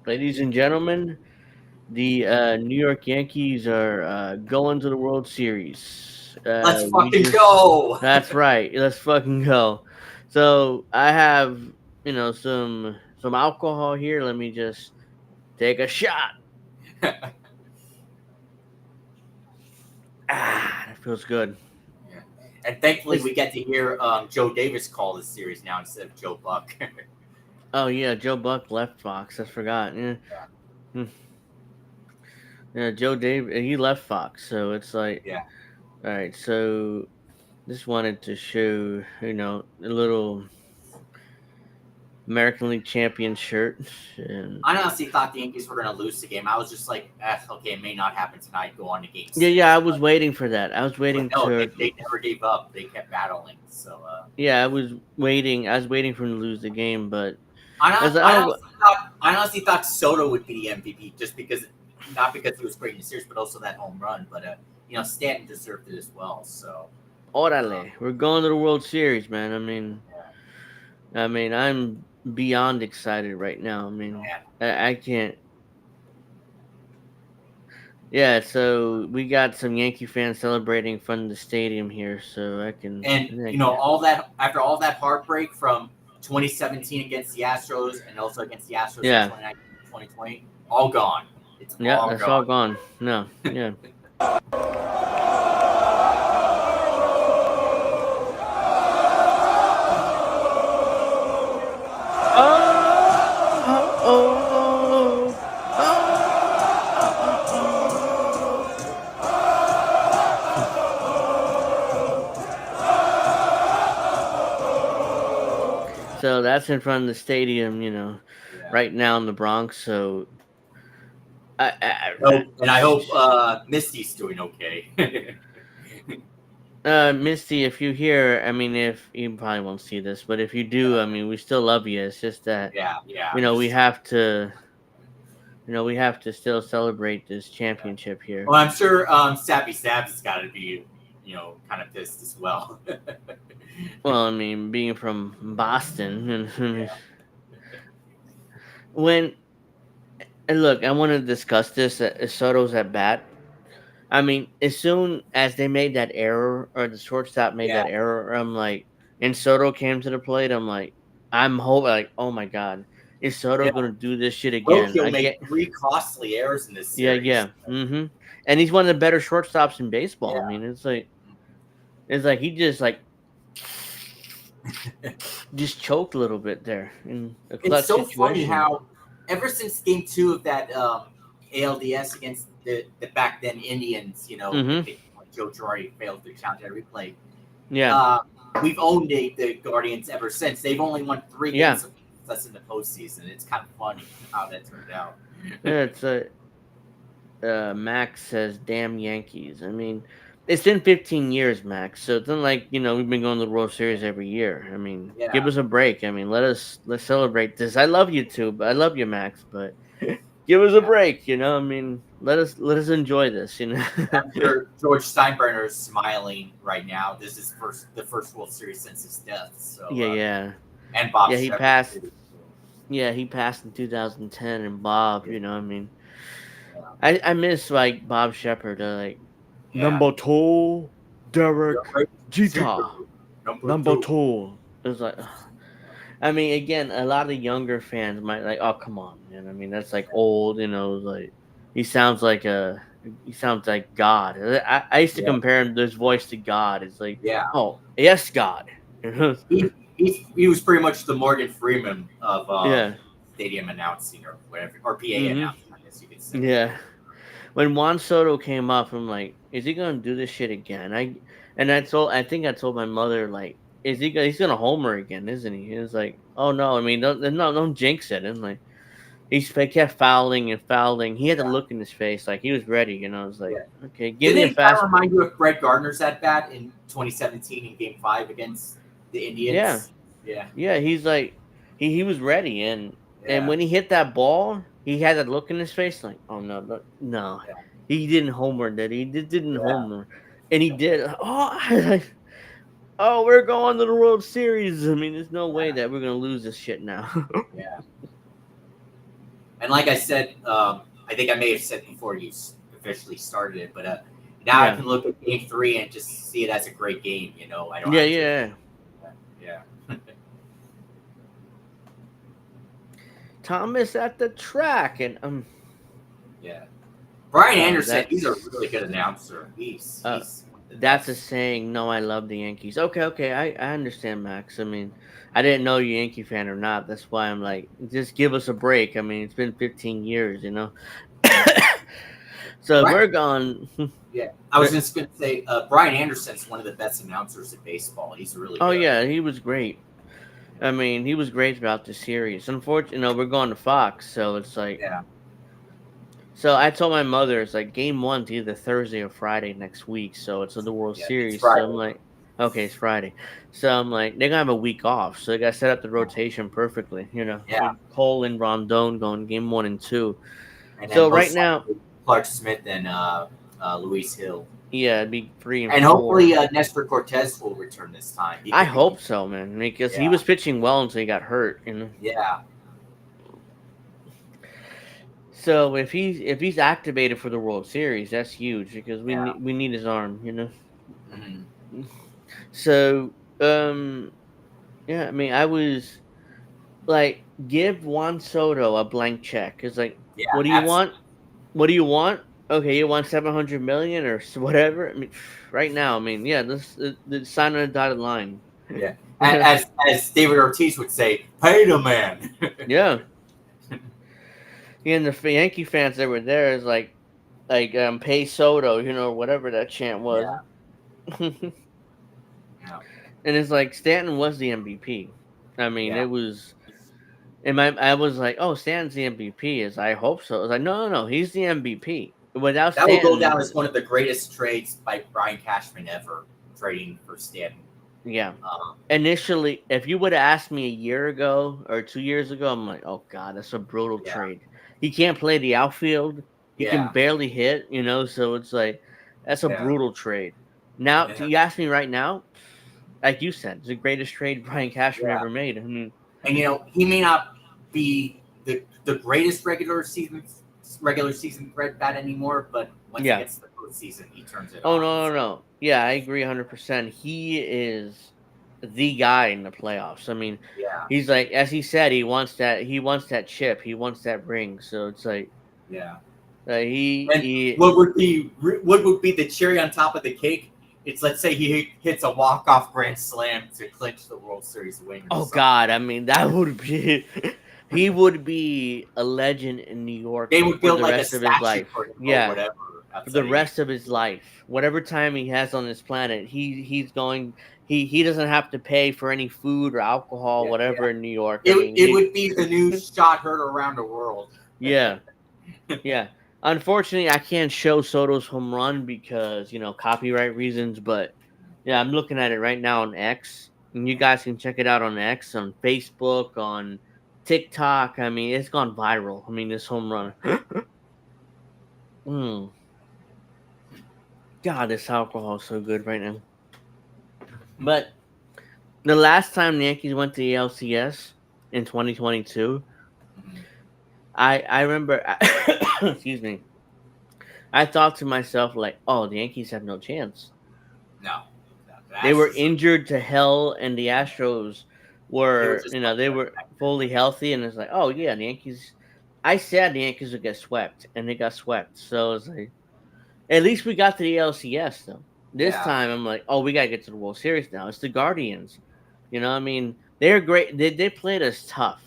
Ladies and gentlemen, the New York Yankees are going to the World Series. Let's We fucking just go. That's right. Let's fucking go. So I have some alcohol here. Let me just take a shot. That feels good. Yeah. And thankfully, It's we get to hear Joe Davis call this series now instead of Joe Buck. Oh yeah, Joe Buck left Fox. I forgot. Yeah, Hmm. yeah. Joe Dave he left Fox, so it's like Yeah. all right. So just wanted to show a little American League champion shirt. And I honestly thought the Yankees were going to lose the game. I was just like, okay, it may not happen tonight. Go on to Game yeah, I Six, was waiting for that. I was but waiting no, to they never gave up. They kept battling. So yeah, I was waiting. I was waiting for him to lose the game, but I was like, I oh, honestly thought Soto would be the MVP just because, not because he was great in the series, but also that home run. But Stanton deserved it as well. So orale, we're going to the World Series, man. yeah, I'm beyond excited right now. man. I can't. Yeah, so we got some Yankee fans celebrating from the stadium here, so And all that after all that heartbreak from 2017 against the Astros and also against the Astros in yeah, 2019, 2020, all gone. It's yeah, all that's all gone. gone. No, yeah. Oh, oh, So that's in front of the stadium, Yeah. right now in the Bronx. So And I hope Misty's doing okay. Misty, if you hear, if you probably won't see this, but if you do, we still love you. It's just that yeah. we have to, we have to still celebrate this championship here. Well, I'm sure Sappy Sabs has got to be, kind of pissed as well. Well, being from Boston, and Yeah. when and look, I want to discuss this. Soto's at bat. As soon as they made that error, or the shortstop made Yeah. that error, I'm like, and Soto came to the plate. I'm like, I'm hoping, like, oh my god, is Soto Yeah. gonna do this shit again? Tokyo I made get, 3 costly errors in this yeah, series. yeah, and he's one of the better shortstops in Yeah. baseball. It's like he just like just choked a little bit there in a It's clutch so funny situation. how ever since Game 2 of that ALDS against the back then Indians, Mm-hmm. when Joe Girardi failed to count that replay, Yeah, uh, we've owned the Guardians ever since. They've only won 3 games yeah, of us in the postseason. It's kind of funny how that turned out. yeah. It's Max says, "Damn Yankees." It's been 15 years, Max. So it's not like we've been going to the World Series every year. Give Yeah, us a break. Let's celebrate this. I love you too, but I love you, Max. But give us a yeah. break. Let us enjoy this. I'm sure George Steinbrenner is smiling right now. This is the first World Series since his death. So Yeah, yeah, and Bob yeah. He Shepard passed. too. Yeah, he passed in 2010, and Bob. Yeah, I miss like Bob Shepard. Like yeah. number two, You're Derek right. Super Jeter. number Number two. two. It was like, again, a lot of younger fans might like, oh, come on, man. That's like old, like he sounds like God. I used to Yeah, compare his voice to God. It's like, yeah. oh, yes, God. He was pretty much the Morgan Freeman of Yeah. stadium announcing or whatever, or PA Hmm. announcing, I guess you could say. Yeah. When Juan Soto came up, I'm like, is he gonna do this shit again? I think I told my mother, like, he's gonna homer again, isn't he? He was like, oh no, don't jinx it. And like he kept fouling and fouling. He had the Yeah, look in his face, like he was ready. I was like, yeah. okay, give Didn't me a it kind fast. of remind you of Brett Gardner's at bat in 2017 in Game 5 against the Yeah, Indians? Yeah, yeah. He's like, he was ready, and yeah, when he hit that ball, he had that look in his face, like, oh no, no, no. yeah, He didn't homer, did he? Didn't yeah, homer, and he did. Oh, oh, we're going to the World Series. There's no way that we're gonna lose this shit now. yeah. And like I said, I think I may have said before you officially started it, but now I Yeah, can look at Game 3 and just see it as a great game. I don't yeah, have to. yeah. Yeah, Thomas at the track, and yeah. Brian oh, Anderson, he's a really good announcer. uh, He's one of the that's a best. saying. No, I love the Yankees. Okay, okay, I understand, Max. I mean, I didn't know you Yankee fan or not. That's why I'm like, just give us a break. I mean, it's been 15 years, you know. So Right. we're gone. Yeah, I was just gonna say Brian Anderson's one of the best announcers in baseball. He's really Oh good. yeah, he was great. I mean, he was great throughout the series. Unfortunately, we're going to Fox, so it's like. Yeah, So I told my mother it's like game one's either Thursday or Friday next week, so it's the World yeah, it's Series. So I'm Friday. like, okay, it's Friday. So I'm like, they're gonna have a week off, so they gotta set up the rotation perfectly, Yeah, with Cole and Rondon going game one and two. and then So right most now, likely Clark Smith and Luis Hill, yeah, it'd be three and and four. hopefully Nestor Cortez will return this time. He I could be. hope so, man, because he Yeah, was pitching well until he got hurt. yeah, So if he's activated for the World Series, that's huge because we yeah. we need his arm. Mhm. So yeah, I mean I was like, give Juan Soto a blank check. It's like, Yeah, what do you want? absolutely. What do you want? Okay, you want 700 million or whatever. I mean, right now, I mean, yeah, the sign on the dotted line. Yeah, as David Ortiz would say, pay the man. Yeah, and the Yankee fans that were there is like pay Soto, whatever that chant was. Yeah, And yeah, it's like Stanton was the MVP. I mean, yeah. it was. I was like, oh, Stanton's the MVP. Is I hope so. I was like, no, no, no, he's the MVP. Without That will go down Stanton, as one of the greatest trades by Brian Cashman ever, trading for Stanton. yeah. Um, Initially, if you would have asked me a year ago or 2 years ago, I'm like, oh god, that's a brutal yeah, trade. He can't play the outfield. He can yeah, barely hit. So it's like that's a yeah, brutal trade. Now, yeah, you ask me right now, like you said, it's the greatest trade Brian Cashman yeah. ever made. I mean, And he may not be the greatest regular season threat bat anymore, but once he yeah. gets to the postseason, he turns it Oh on. no, no, So no. Yeah, I agree 100%. He is the guy in the playoffs. I mean, yeah, he's like, as he said, he wants that chip, he wants that ring. So it's like, yeah. he And he. what would be the cherry on top of the cake? It's, let's say he hits a walk-off grand slam to clinch the World Series win or Oh something. God, I mean that would be. He would be a legend in New York They would for build the like a rest of his statue life. for him or Yeah, whatever for the outside of rest of his life, whatever time he has on this planet, he's going. He doesn't have to pay for any food or alcohol, Yeah, yeah. whatever in New York. I It, mean, it would be the new shot heard around the world. yeah, yeah. Unfortunately, I can't show Soto's home run because copyright reasons. But yeah, I'm looking at it right now on X, and you guys can check it out on X, on Facebook, on TikTok. I mean, it's gone viral. I mean, this home run. Mm. God, this alcohol is so good right now. But the last time the Yankees went to the LCS in 2022, Mhm. I remember. Excuse me. I thought to myself like, oh, the Yankees have no chance. No, no, the They were Astros injured to hell, and the Astros they were were, just much they better were back then. fully healthy, and it's like, oh yeah, the Yankees. I said the Yankees would get swept, and they got swept. So it's like, at least we got to the LCS though. This Yeah, time, I'm like, oh, we gotta get to the World Series now. It's the Guardians. I mean, they're great. They played us tough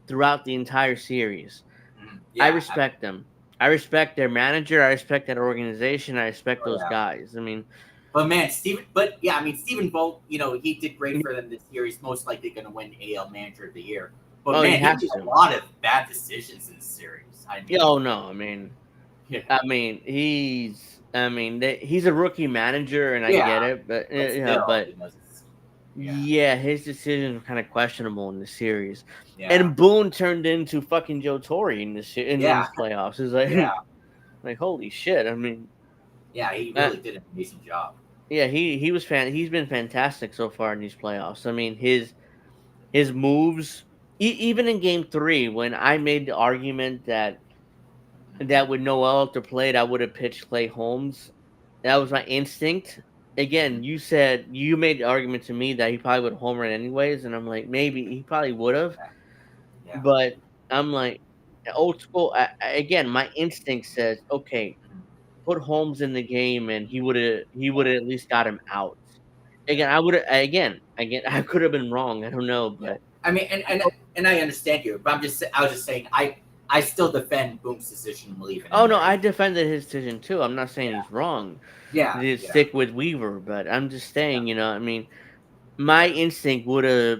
throughout the entire series. mhm. I Yeah, respect them. I respect their manager. I respect that organization. I respect oh, those yeah. guys. I mean, But man, But yeah, I mean, Stephen Vogt, he did great for them this year. He's most likely going to win AL Manager of the Year. But oh, he man, he has made a to. lot of bad decisions in the series. I Yeah, mean, oh no, I mean, yeah, he's a rookie manager, and I yeah, get it, but but yeah, still, but yeah, yeah, his decisions were kind of questionable in the series, yeah, and Boone turned into fucking Joe Torre in in yeah, these playoffs. It's like, yeah, like holy shit. I mean, yeah. He uh, really did an amazing job. yeah, he was fan. He's been fantastic so far in these playoffs. I mean, his moves. even in Game 3, when I made the argument that with Noel up to plate, I would have pitched Clay Holmes. That was my instinct. Mhm. Again, you said you made the argument to me that he probably would homer it anyways, and I'm like, maybe he probably would have, Yeah. but I'm like, old school. Again, my instinct says, okay, Mhm. put Holmes in the game, and he would have at least got him out. Yeah. Again, I would have again I could have been wrong. I don't know, Yeah. but I mean, and I understand you, but I was just saying, I still defend Boom's decision leaving oh him no, there. I defended his decision too. I'm not saying Yeah. he's wrong. Yeah. To Yeah. stick with Weaver, but I'm just Yeah. saying, I mean, my instinct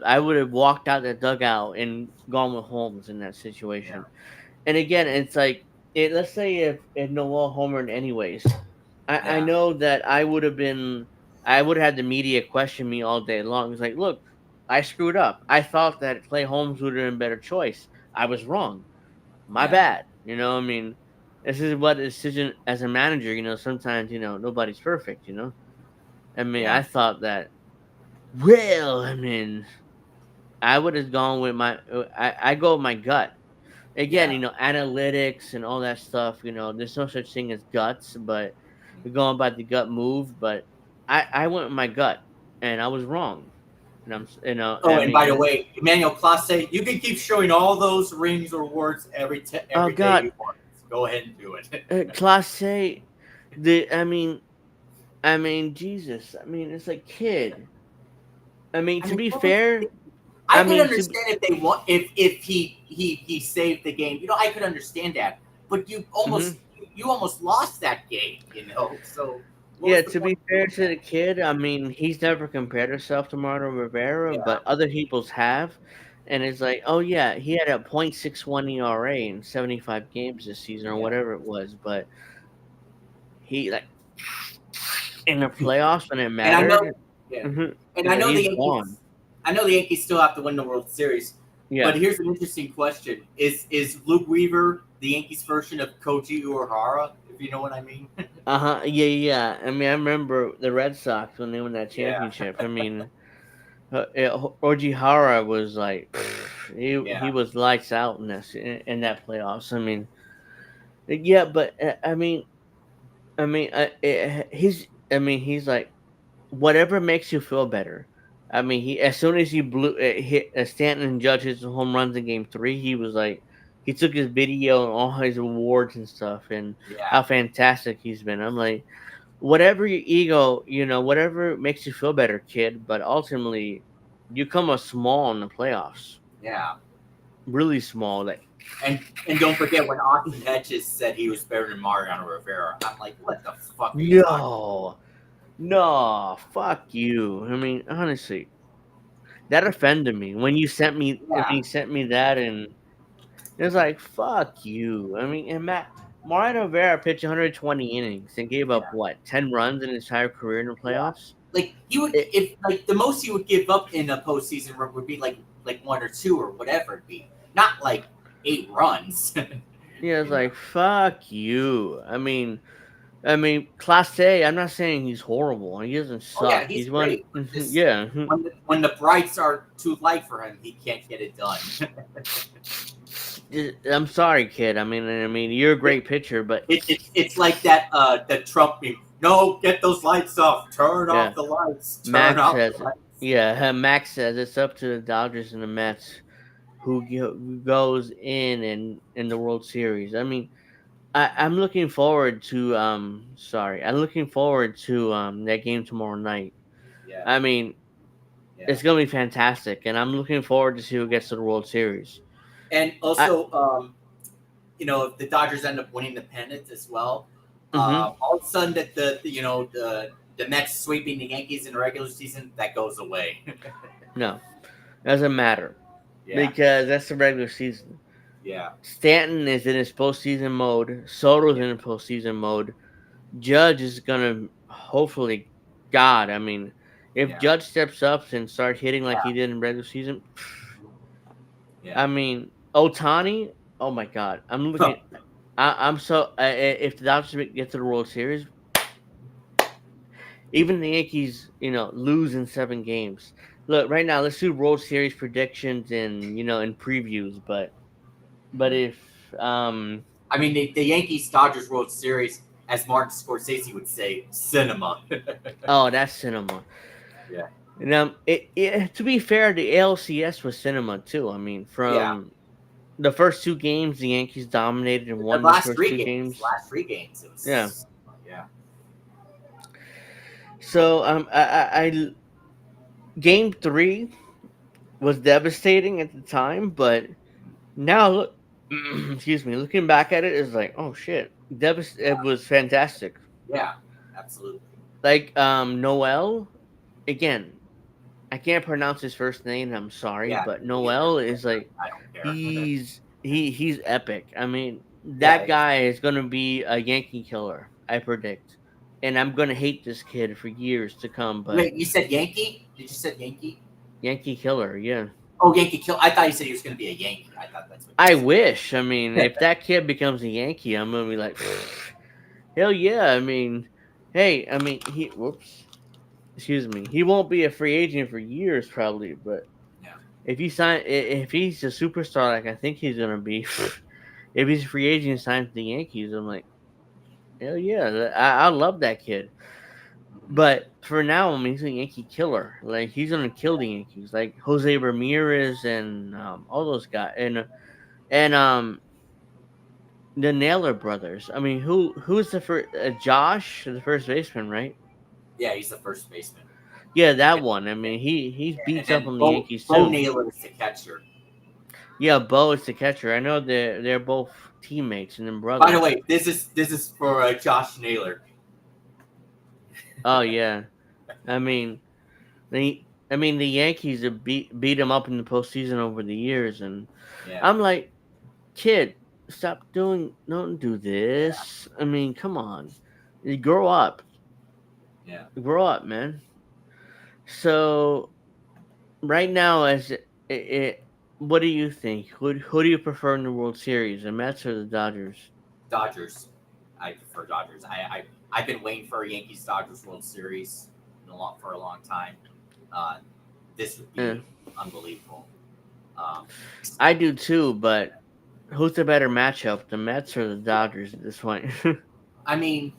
I would have walked out the dugout and gone with Holmes in that Yeah. situation. And again, it's like let's say if Noel homered anyways, I Yeah. know that I would have had the media question me all day long. It's like, look, I screwed up. I thought that Clay Holmes would have been a better choice. I was wrong. My Yeah. bad. I mean, this is what a decision as a manager. Sometimes nobody's perfect. I mean, Yeah. I thought that. Well, I mean, I would have gone with I go with my gut. Again, Yeah. analytics and all that stuff. There's no such thing as guts, but we're going by the gut move. But I went with my gut, and I was wrong. And Oh, I and by the mean, way, Emmanuel Classe, you can keep showing all those rings or awards oh every day God, you want. Go ahead and do it. Class A, I mean, Jesus, I mean, it's like kid. I mean, I to mean, be what was fair, I I could mean, to be, understand if they want if he saved the game. I could understand that. But mhm. you almost lost that game. So what Yeah, was the to point be of fair doing to the that? kid, I mean, he's never compared himself to Martin Rivera, Yeah, but other people's have. And it's like, oh yeah, he had a .61 ERA in 75 games this season or yeah, whatever it was, but he like in the playoffs when it and I know, mattered, yeah, hmm and I know the he's gone. Yankees. I know the Yankees still have to win the World Series. But Yeah. here's an interesting question: Is Luke Weaver the Yankees version of Koji Uehara? If you know what I mean? Uh-huh. Yeah, yeah. I mean, I remember the Red Sox when they won that Yeah, championship. I mean, Ojihara was like he yeah, was lights out in that playoffs. I mean, yeah, but he's like whatever makes you feel better. I mean, he as soon as he hit Stanton and Judge his home runs in Game 3, he was like he took his video and all his awards and stuff and yeah, how fantastic he's been. I'm like, whatever your ego, whatever makes you feel better, kid. But ultimately, you come up small in the playoffs, yeah. really small. Like And don't forget when Austin Hedges said he was better than Mariano Rivera. I'm like, what the fuck are you talking? no, no, fuck you. I mean, honestly, that offended me when Yeah, you sent me that, and it was like, fuck you. I mean, and Mariano Rivera pitched 120 innings and gave up yeah, what 10 runs in his entire career in the yeah. playoffs. Like he would, It, if like the most he would give up in a postseason run would be like one or two or whatever it be, not like 8 runs. yeah, it's you know. like fuck you. I mean, Class A. I'm not saying he's horrible. He doesn't Oh yeah, suck. he's He's one. great. But just Yeah. when the brights are too light for him, he can't get it done. I'm sorry, kid. I mean, you're a great pitcher, but It's like that the Trump meme. No, get those lights off. Turn yeah, off the lights. Turn Max off the says. lights. Yeah, Max says it's up to the Dodgers and the Mets who goes in the World Series. I mean, I'm looking forward to sorry, I'm looking forward to that game tomorrow night. Yeah, I mean, yeah. it's gonna be fantastic, and I'm looking forward to see who gets to the World Series. And I also, if the Dodgers end up winning the pennant as well, mm-hmm. all of a sudden that the Mets sweeping the Yankees in the regular season that goes away. No, doesn't matter Yeah, because that's the regular season. yeah, Stanton is in his postseason mode. Soto's yeah, in postseason mode. Judge is gonna hopefully, God. I mean, if yeah, Judge steps up and start hitting like he yeah, did in regular season, yeah. I mean, Otani. Oh my God, I'm looking. I'm so if the Dodgers get to the World Series, even the Yankees, lose in 7 games. look right now. Let's do World Series predictions and and previews. But if I mean, the Yankees Dodgers World Series, as Martin Scorsese would say, cinema. oh, that's cinema. Yeah, And to be fair, the ALCS was cinema too. I mean, yeah. from the first two games, the Yankees dominated and The won the first two last games. three games, it Yeah. was yeah. So game three was devastating at the time, but now look, excuse me, looking back at it is like, oh shit, it was fantastic. Yeah, absolutely. Like Noel, again, I can't pronounce his first name. I'm sorry, Yeah, but me either. Noel is like I don't care. he's epic. I mean, Yeah, that guy is gonna be a Yankee killer. I predict, and I'm gonna hate this kid for years to come. But wait, you said Yankee? Did you said Yankee? Yankee killer, yeah. Oh, Yankee kill. I thought you said he was going to be a Yankee. I thought that's what you I said. wish. I mean, if that kid becomes a Yankee, I'm gonna be like, hell yeah. I mean, hey, I mean, whoops, excuse me. He won't be a free agent for years, probably, but Yeah. if he's a superstar, like I think he's gonna be, if he's a free agent signed to the Yankees, I'm like, hell yeah, I love that kid. Mhm. But for now, I mean, he's a Yankee killer. Like he's gonna kill the Yankees, like Jose Ramirez and all those guys, and the Naylor brothers. I mean, who's the first? Josh, the first baseman, right? Yeah, he's the first baseman. Yeah, that Yeah, one. I mean, he and beats up then on the Yankees Bo too. Naylor is the catcher. Yeah, Bo is the catcher. I know they're both teammates and then By the brothers. way, this is for Josh Naylor. Oh yeah, I mean the Yankees have beat him up in the postseason over the years, and Yeah, I'm like, kid, stop doing, don't do yeah, this. I mean, come on, you yeah. grow up, man. So right now, what do you think? Who do you prefer in the World Series, the Mets or the Dodgers? Dodgers. I prefer Dodgers. I've been waiting for a Yankees Dodgers World Series for a long time. Uh, this would Eh, be unbelievable. Um, I do too, but who's the better matchup, the Mets or the Dodgers at this point? I mean,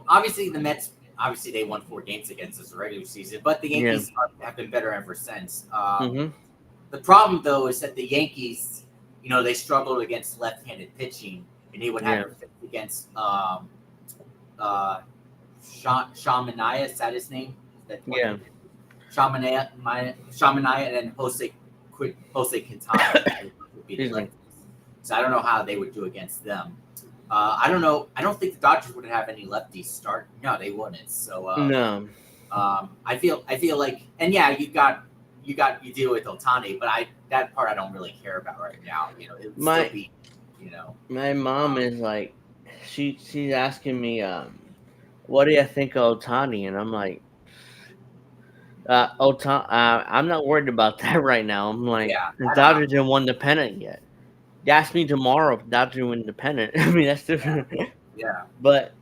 obviously the Mets. Obviously, they won 4 games against us in the regular season, but the Yeah. Yankees have been better ever since. Hmm. The problem, though, is that the Yankees, they struggled against left-handed pitching, and they would have Yeah. to fit against Sean Mania. Is that his name? That one Yeah. hit Sean Mania, and then Jose Quintana would be the Excuse me. lefties. So I don't know how they would do against them. I don't know. I don't think the Dodgers would have any lefties start. No, they wouldn't. So No. I feel like, and yeah, you deal with Otani, but that part I don't really care about right now. It would still My be, you know, my mom um, is like, she's asking me, what do you think of Otani? And I'm like, I'm not worried about that right now. I'm like, yeah, the I don't know. Dodgers didn't win the pennant yet. You ask me tomorrow if the Dodgers win the pennant. I mean, that's different. Yeah, but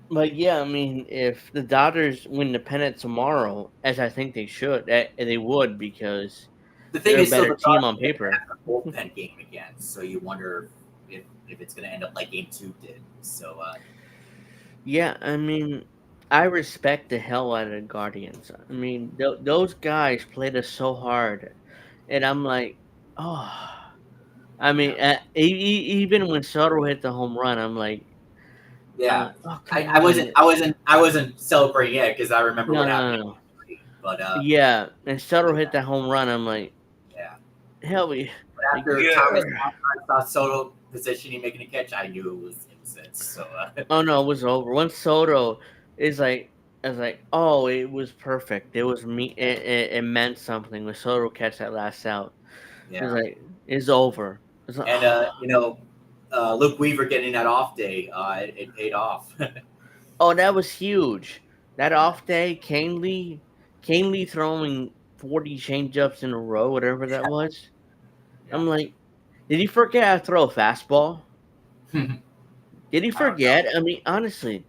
But yeah, I mean, if the Dodgers win the pennant tomorrow, as I think they should, they would because the thing they're a is, so better the team Dodgers on are going to paper. have a bullpen game again, so you wonder if it's going to end up like Game 2 did. So Yeah, I mean, I respect the hell out of the Guardians. I mean, those guys played us so hard, and I'm like, oh, I mean, yeah, even when Soto hit the home run, I'm yeah. like, oh I, come I on, wasn't I wasn't I wasn't celebrating yet because I remember no, what no, happened no, in no. Game 3. But Yeah, and Soto hit yeah, that home run. I'm like, yeah. hell, we, But like, after Thomas yeah. saw Soto positioning, making a catch, I knew it was it. So Oh no, it was over. Once Soto is like, I was like, oh, it was perfect. It was me. It meant something when Soto catch that last out. It was yeah, like, it's over. It's like, and Luke Weaver getting that off day, it paid off. oh, that was huge. That off day, Canely throwing 40 changeups in a row, whatever that was. Yeah, I'm like, did he forget how to throw a fastball? I Did he don't know. forget? I mean, honestly,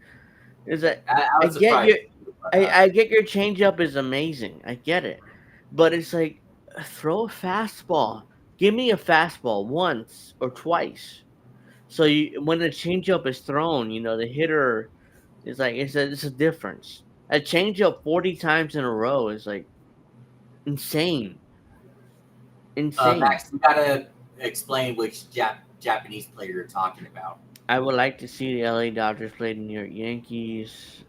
is that I I was get you. surprised. But I get your changeup is amazing. I get it, but it's like throw a fastball. Give me a fastball once or twice. So when the changeup is thrown, the hitter is like it's a difference. A changeup 40 times in a row is like insane, insane. Max, you gotta explain which Japanese player you're talking about. I would like to see the LA Dodgers play the New York Yankees.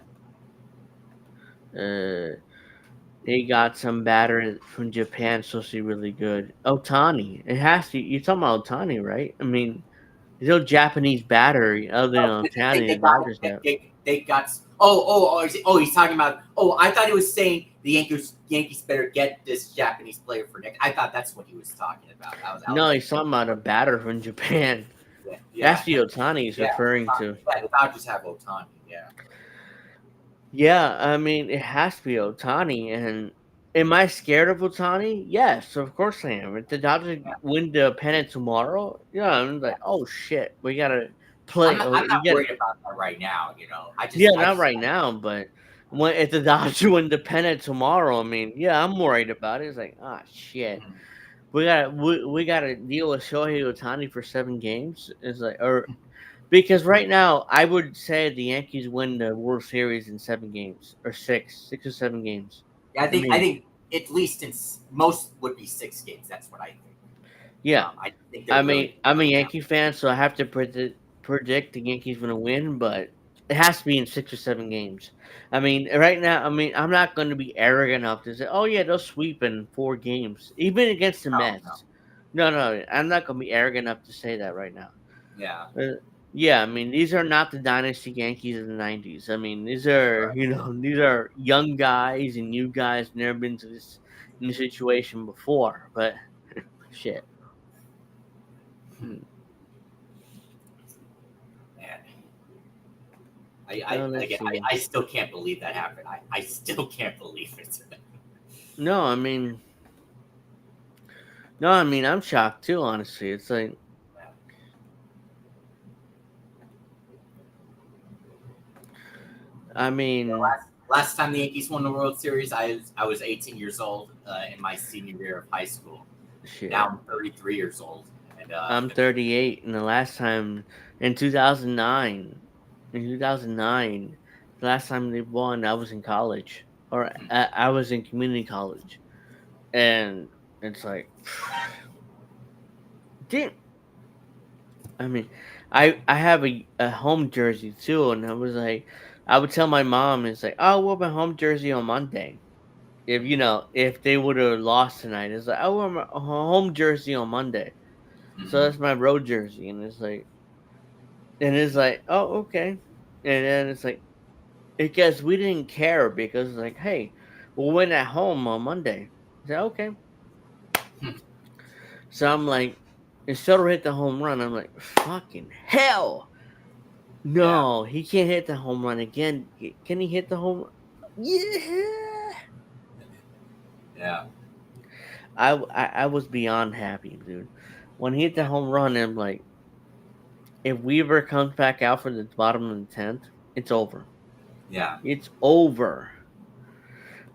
Uh, they got some batter from Japan, supposed to be really good. Otani, it has to. You're talking about Otani, right? I mean, there's no Japanese batter other than Oh, Otani. they The got Dodgers have. they got. He's talking about. Oh, I thought he was saying the Yankees better get this Japanese player for next. I thought that's what he was talking about. I was No, like, he's talking about a batter from Japan. yeah, That's yeah, the Otani he's yeah. referring to. Yeah, the Dodgers have Otani. Yeah, Yeah, I mean, it has to be Otani. And am I scared of Otani? Yes, of course I am. If the Dodgers yeah, win the pennant tomorrow, yeah, I'm yeah. like, oh shit, we gotta play. Oh, I'm you not get worried about that right now. yeah, not right now, but when if the Dodgers win the pennant tomorrow, I mean, yeah, I'm worried about it. It's like, ah, shit, Mhm. we gotta deal with Shohei Otani for 7 games. It's like, or because right now, I would say the Yankees win the World Series in 7 games or 6 or 7 games. Yeah, I I mean, think at least most would be 6 games. That's what I think. yeah. I think they're really I'm a right now. Yankee fan, so I have to predict the Yankees going to win, but it has to be in 6 or 7 games. I mean, right now, I mean, I'm not going to be arrogant enough to say, "Oh yeah, they'll sweep in 4 games, even against the No, no, Mets." No, no, I'm not going to be arrogant enough to say that right now. yeah, Uh, yeah, I mean, these are not the dynasty Yankees of the '90s. I mean, these are these are young guys and new guys never been to this situation before. But shit. Hmm. man. Let's Again, see. I still can't believe that happened. I still can't believe it. No, I mean, no, I mean, I'm shocked too. Honestly, it's like, I mean, Last time the Yankees won the World Series, I was 18 years old in my senior year of high school. Now shit. I'm 33 years old, and I'm 38, and the last time in 2009, the last time they won, I was in college, or I was in community college, and it's like, damn. I mean, I have a home jersey too, and I was like, I would tell my mom, it's like, oh, wear my home jersey on Monday. If they would have lost tonight, it's like I wear my home jersey on Monday, so mhm. that's my road jersey, and it's like, oh, okay, and then it's like, because we didn't care because it's like, hey, we'll win at home on Monday. I said, okay, so I'm like, and Soto hit the home run. I'm like, fucking hell. Yeah, No, he can't hit the home run again. Can he hit the home run? Yeah. yeah, I was beyond happy, dude. When he hit the yeah, home run, I'm like, if Weaver comes back out for the bottom of the 10th, it's over. yeah, It's over.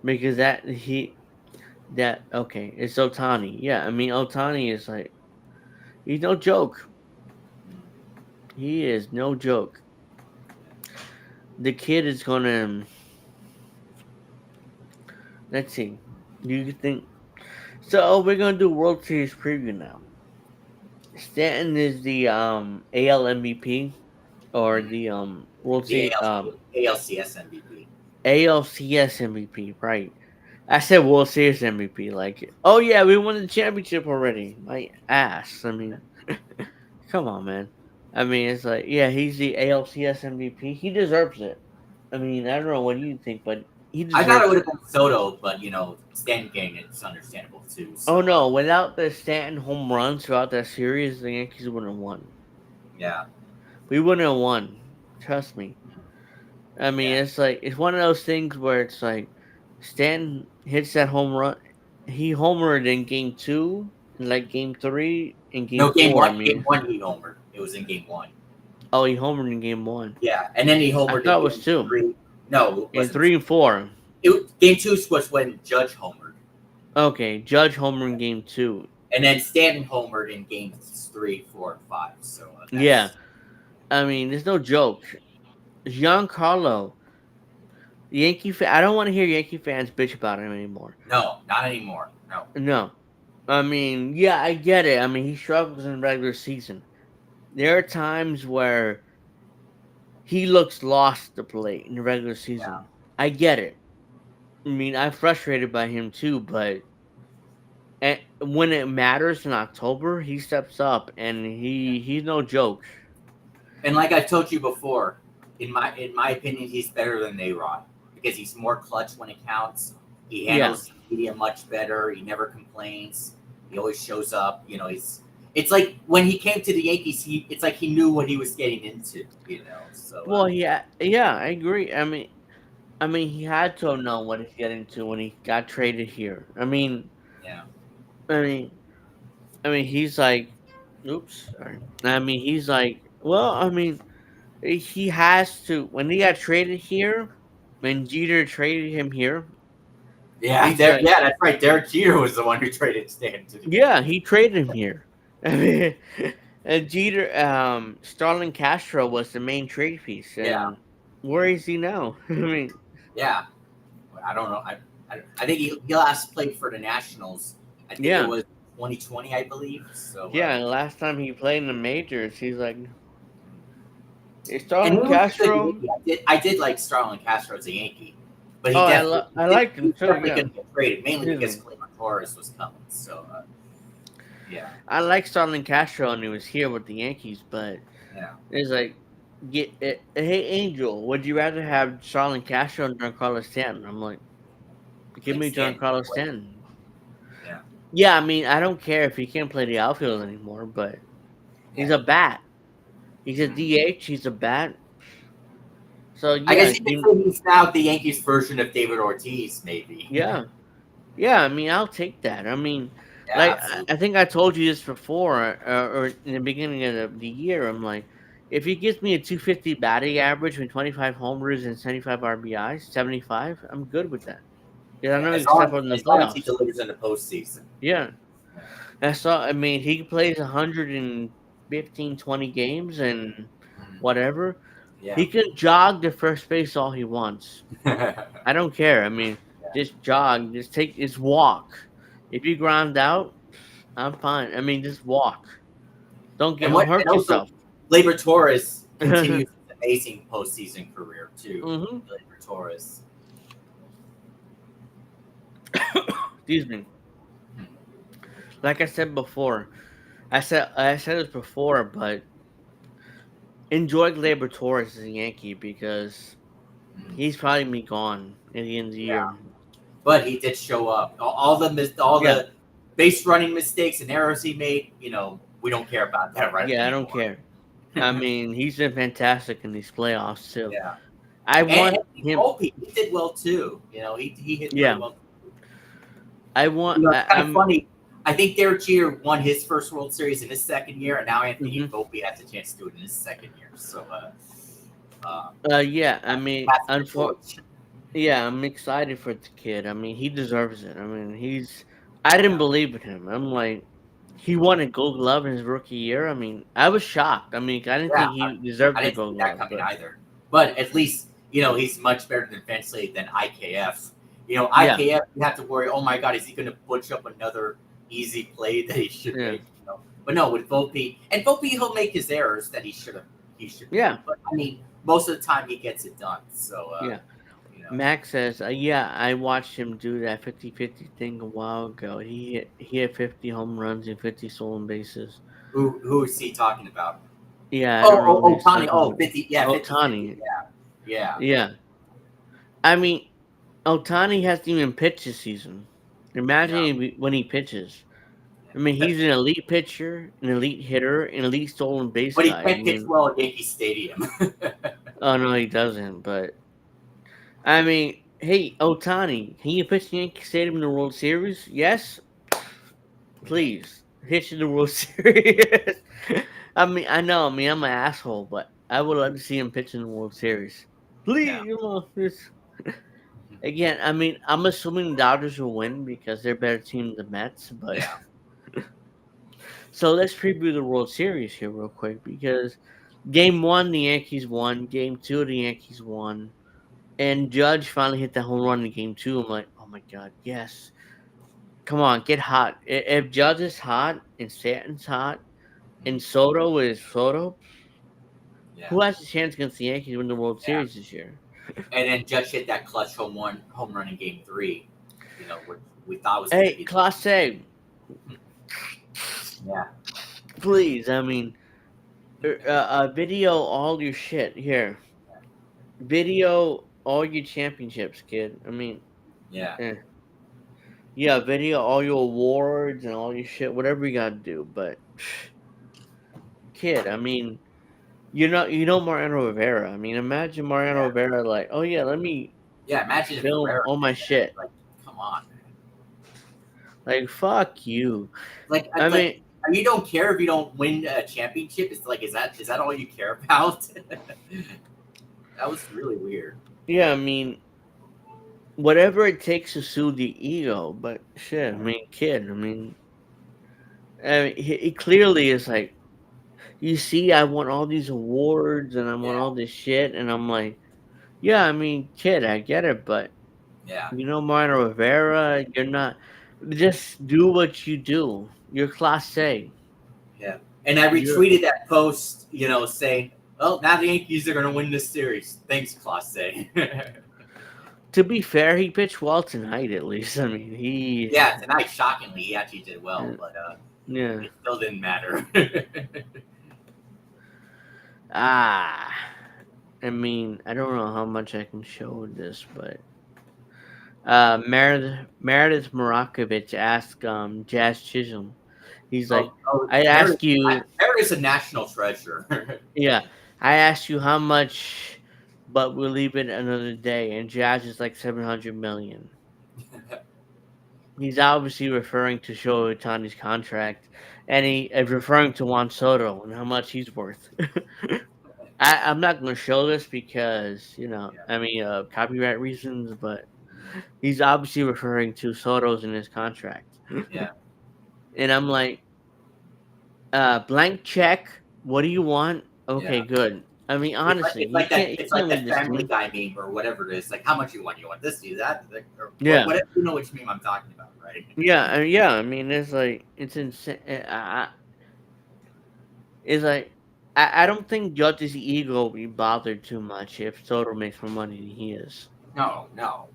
Because okay, it's Otani. Yeah, I mean, Otani is like, he's no joke. He is no joke. The kid is gonna, let's see. Do you think, so we're gonna do World Series preview now. Stanton is the AL MVP or mhm. the World The Series ALCS MVP. ALCS MVP, right? I said World Series MVP. Like, oh yeah, we won the championship already. My ass. I mean, come on, man. I mean, it's like, yeah, he's the ALCS MVP. He deserves it. I mean, I don't know what you think, but he I thought it deserves would it. have been Soto, but Stanton getting it's understandable too. Oh So no, without the Stanton home runs throughout that series, the Yankees wouldn't have won. yeah, We wouldn't have won. Trust me. I mean, yeah. it's like it's one of those things where it's like Stanton hits that home run. He homered in game two, in like game three, and game No, four. I game mean, one he homered. It was in game one. oh, he homered in game one. Yeah, and then he I homered in thought it was game two. three. No, it In wasn't. 3 and 4. Game two was when Judge homered, Okay, Judge Homer in game 2. and then Stanton homered in games 3, 4, and 5. So Yeah, that's I mean, there's no joke. Giancarlo, I don't want to hear Yankee fans bitch about him anymore. no, not anymore. No. No, I mean, yeah, I get it. I mean, he struggles in regular season. There are times where he looks lost at the plate in the regular Yeah. season. I get it. I mean, I'm frustrated by him too, but when it matters in October, he steps up and he's no joke. And like I've told you before, in my opinion, he's better than Nayrod because he's more clutch when it counts. He Yeah. handles the media much better. He never complains. He always shows up. It's like when he came to the Yankees, it's like he knew what he was getting into. So Well, yeah, I agree. I mean, he had to have known what he's getting to when he got traded here. yeah, I mean, he's like, oops, sorry. I mean, he's like, well, I mean, he has to when he got traded here, when Jeter traded him here. He's like, yeah, that's right. Derek Jeter was the one who traded Stan to the yeah, Yankees. he traded him here. I mean, and Jeter, Starlin Castro was the main trade piece, Yeah, and where is he now? I mean, yeah. I don't know. I think he last played for the Nationals. I think it yeah, was 2020, I believe. So yeah. Last time he played in the majors, he's like, is and he Starlin was a good Castro. Yankee. I did like Starlin Castro as a Yankee, but Oh, he definitely I liked him he was too. definitely Yeah, going to get traded, mainly excuse because me. Clayton Torres was coming. So yeah, I like Starlin Castro when he was here with the Yankees, but yeah, it's like, hey Angel, would you rather have Starlin Castro and Giancarlo Stanton? I'm like, give like me Stanton. Giancarlo Like, Stanton. yeah, Yeah, I mean, I don't care if he can't play the outfield anymore, but he's yeah. a bat. He's a Mhm. DH. He's a bat. So I yeah, guess you could say he's now the Yankees version of David Ortiz, maybe. yeah, yeah. I mean, I'll take that. I mean, Yeah, like absolutely. I think I told you this before, or in the beginning of the year. I'm like, if he gives me a 250 batting average with 25 homers and 75 RBIs, 75, I'm good with that. Yeah, I Yeah, know he can step up in the as long as he playoffs. delivers in the postseason. Yeah, Yeah. that's all. I mean, he plays 115, 20 games and Mhm. whatever. Yeah. He can jog to first base all he wants. Yeah. I don't care. I mean, just jog, just walk. If you ground out, I'm fine. I mean, just walk. Don't And hurt also yourself. Labor Torres continues his amazing postseason career too. hmm Labor Torres. Excuse me. Like I said before, I said this before, but enjoy Labor Torres as a Yankee because Mhm. he's probably be gone at the end of the Yeah, year. but he did show up. All Yeah, the base running mistakes and errors he made. We don't care about that right yeah, I don't anymore. care. I mean, he's been fantastic in these playoffs too. Yeah, I and want him. Volpe, he did well too. He hit very Yeah, well. I want. It's kind of funny. I think Derek Jeter won his first World Series in his second year, and now Anthony Mhm. Volpe has a chance to do it in his second year. So, Yeah, I mean, that's the torch. yeah, I'm excited for the kid. I mean, he deserves it. I mean, I didn't Yeah, believe in him. I'm like, he won a Gold Glove in his rookie year. I mean, I was shocked. I mean, I didn't yeah. think he deserved I the didn't see Gold that Glove, coming but either. But at least he's much better defensively than IKF. yeah, IKF, you have to worry. Oh my God, is he going to butch up another easy play that he should yeah, make? But no, with Volpe, and Volpe, he'll make his errors that he should make. yeah, But I mean, most of the time he gets it done. So yeah. you know, Max says, yeah, I watched him do that 50-50 thing a while ago. He had 50 home runs and 50 stolen bases. who is he talking about? Yeah, I don't know Oh, what oh, he's Tani. talking Oh, about. 50. Yeah, 50-50. Otani, Yeah, yeah, yeah. I mean, Otani hasn't even pitched this season. Imagine yeah. when he pitches. I mean, he's an elite pitcher, an elite hitter, an elite stolen base But he guy. I can't pitch mean, well at Yankee Stadium. oh no, he doesn't. But I mean, hey, Otani, can you pitch Yankee Stadium in the World Series? Yes, please pitch in the World Series. I mean, I know. I mean, I'm an asshole, but I would love to see him pitch in the World Series. Yeah. Please, again. I mean, I'm assuming the Dodgers will win because they're a better team than the Mets. But Yeah. so let's preview the World Series here real quick because Game One the Yankees won, Game Two the Yankees won, and Judge finally hit that home run in Game Two. I'm like, oh my god, yes! Come on, get hot. If Judge is hot and Stanton's hot and Mhm. Soto is Soto, Yeah. who has a chance against the Yankees to win the World Yeah. Series this year? And then Judge hit that clutch home run in Game Three. Which we thought was going to Hey, be. Class A, Yeah. please. I mean, video all your shit here. Video all your championships, kid. I mean, Yeah. eh. Yeah, video all your awards and all your shit, whatever you gotta do. But kid, I mean, you know Mariano Rivera. I mean, imagine Mariano Yeah. Rivera like, oh yeah, let me Yeah. Imagine if film Herrera all my did that. shit. Like, come on, man. Like, fuck you. Like, I like mean, you don't care if you don't win a championship. It's like, is that all you care about? That was really weird. yeah, I mean, whatever it takes to soothe the ego. But shit, I mean, kid, he clearly is like, you see, I won all these awards and I won Yeah. all this shit, and I'm like, yeah, I mean, kid, I get it, but Yeah. Mariano Rivera, you're not. Just do what you do. You're Class A. Yeah. And I You're. retweeted that post, saying, "Well, now the Yankees are going to win this series. Thanks, Clase." To be fair, he pitched well tonight. At least, I mean, he. Yeah, tonight, shockingly, he actually did well, uh, but Yeah. it still didn't matter. Ah. I mean, I don't know how much I can show with this, but Meredith Morakovich asked Jazz Chisholm. He's like, oh, I ask you, Meredith's a national treasure. yeah, I asked you how much, but we'll leave it another day. And Jazz is like 700 million. He's obviously referring to Shohei Ohtani's contract, and he is referring to Juan Soto and how much he's worth. I'm not going to show this because Yeah, copyright reasons, but he's obviously referring to Soto's in his contract, yeah, and I'm like, blank check. What do you want? Okay, yeah. good. I mean, It's like honestly, it's like that. he It's like can't leave that this Family team. Guy meme or whatever it is. Like, how much you want? You want this? Do that? Like, or Yeah, whatever. You know which meme I'm talking about, right? yeah. I mean, it's like it's insane. It's like I don't think Judge's ego will be bothered too much if Soto makes more money than he is. No, no,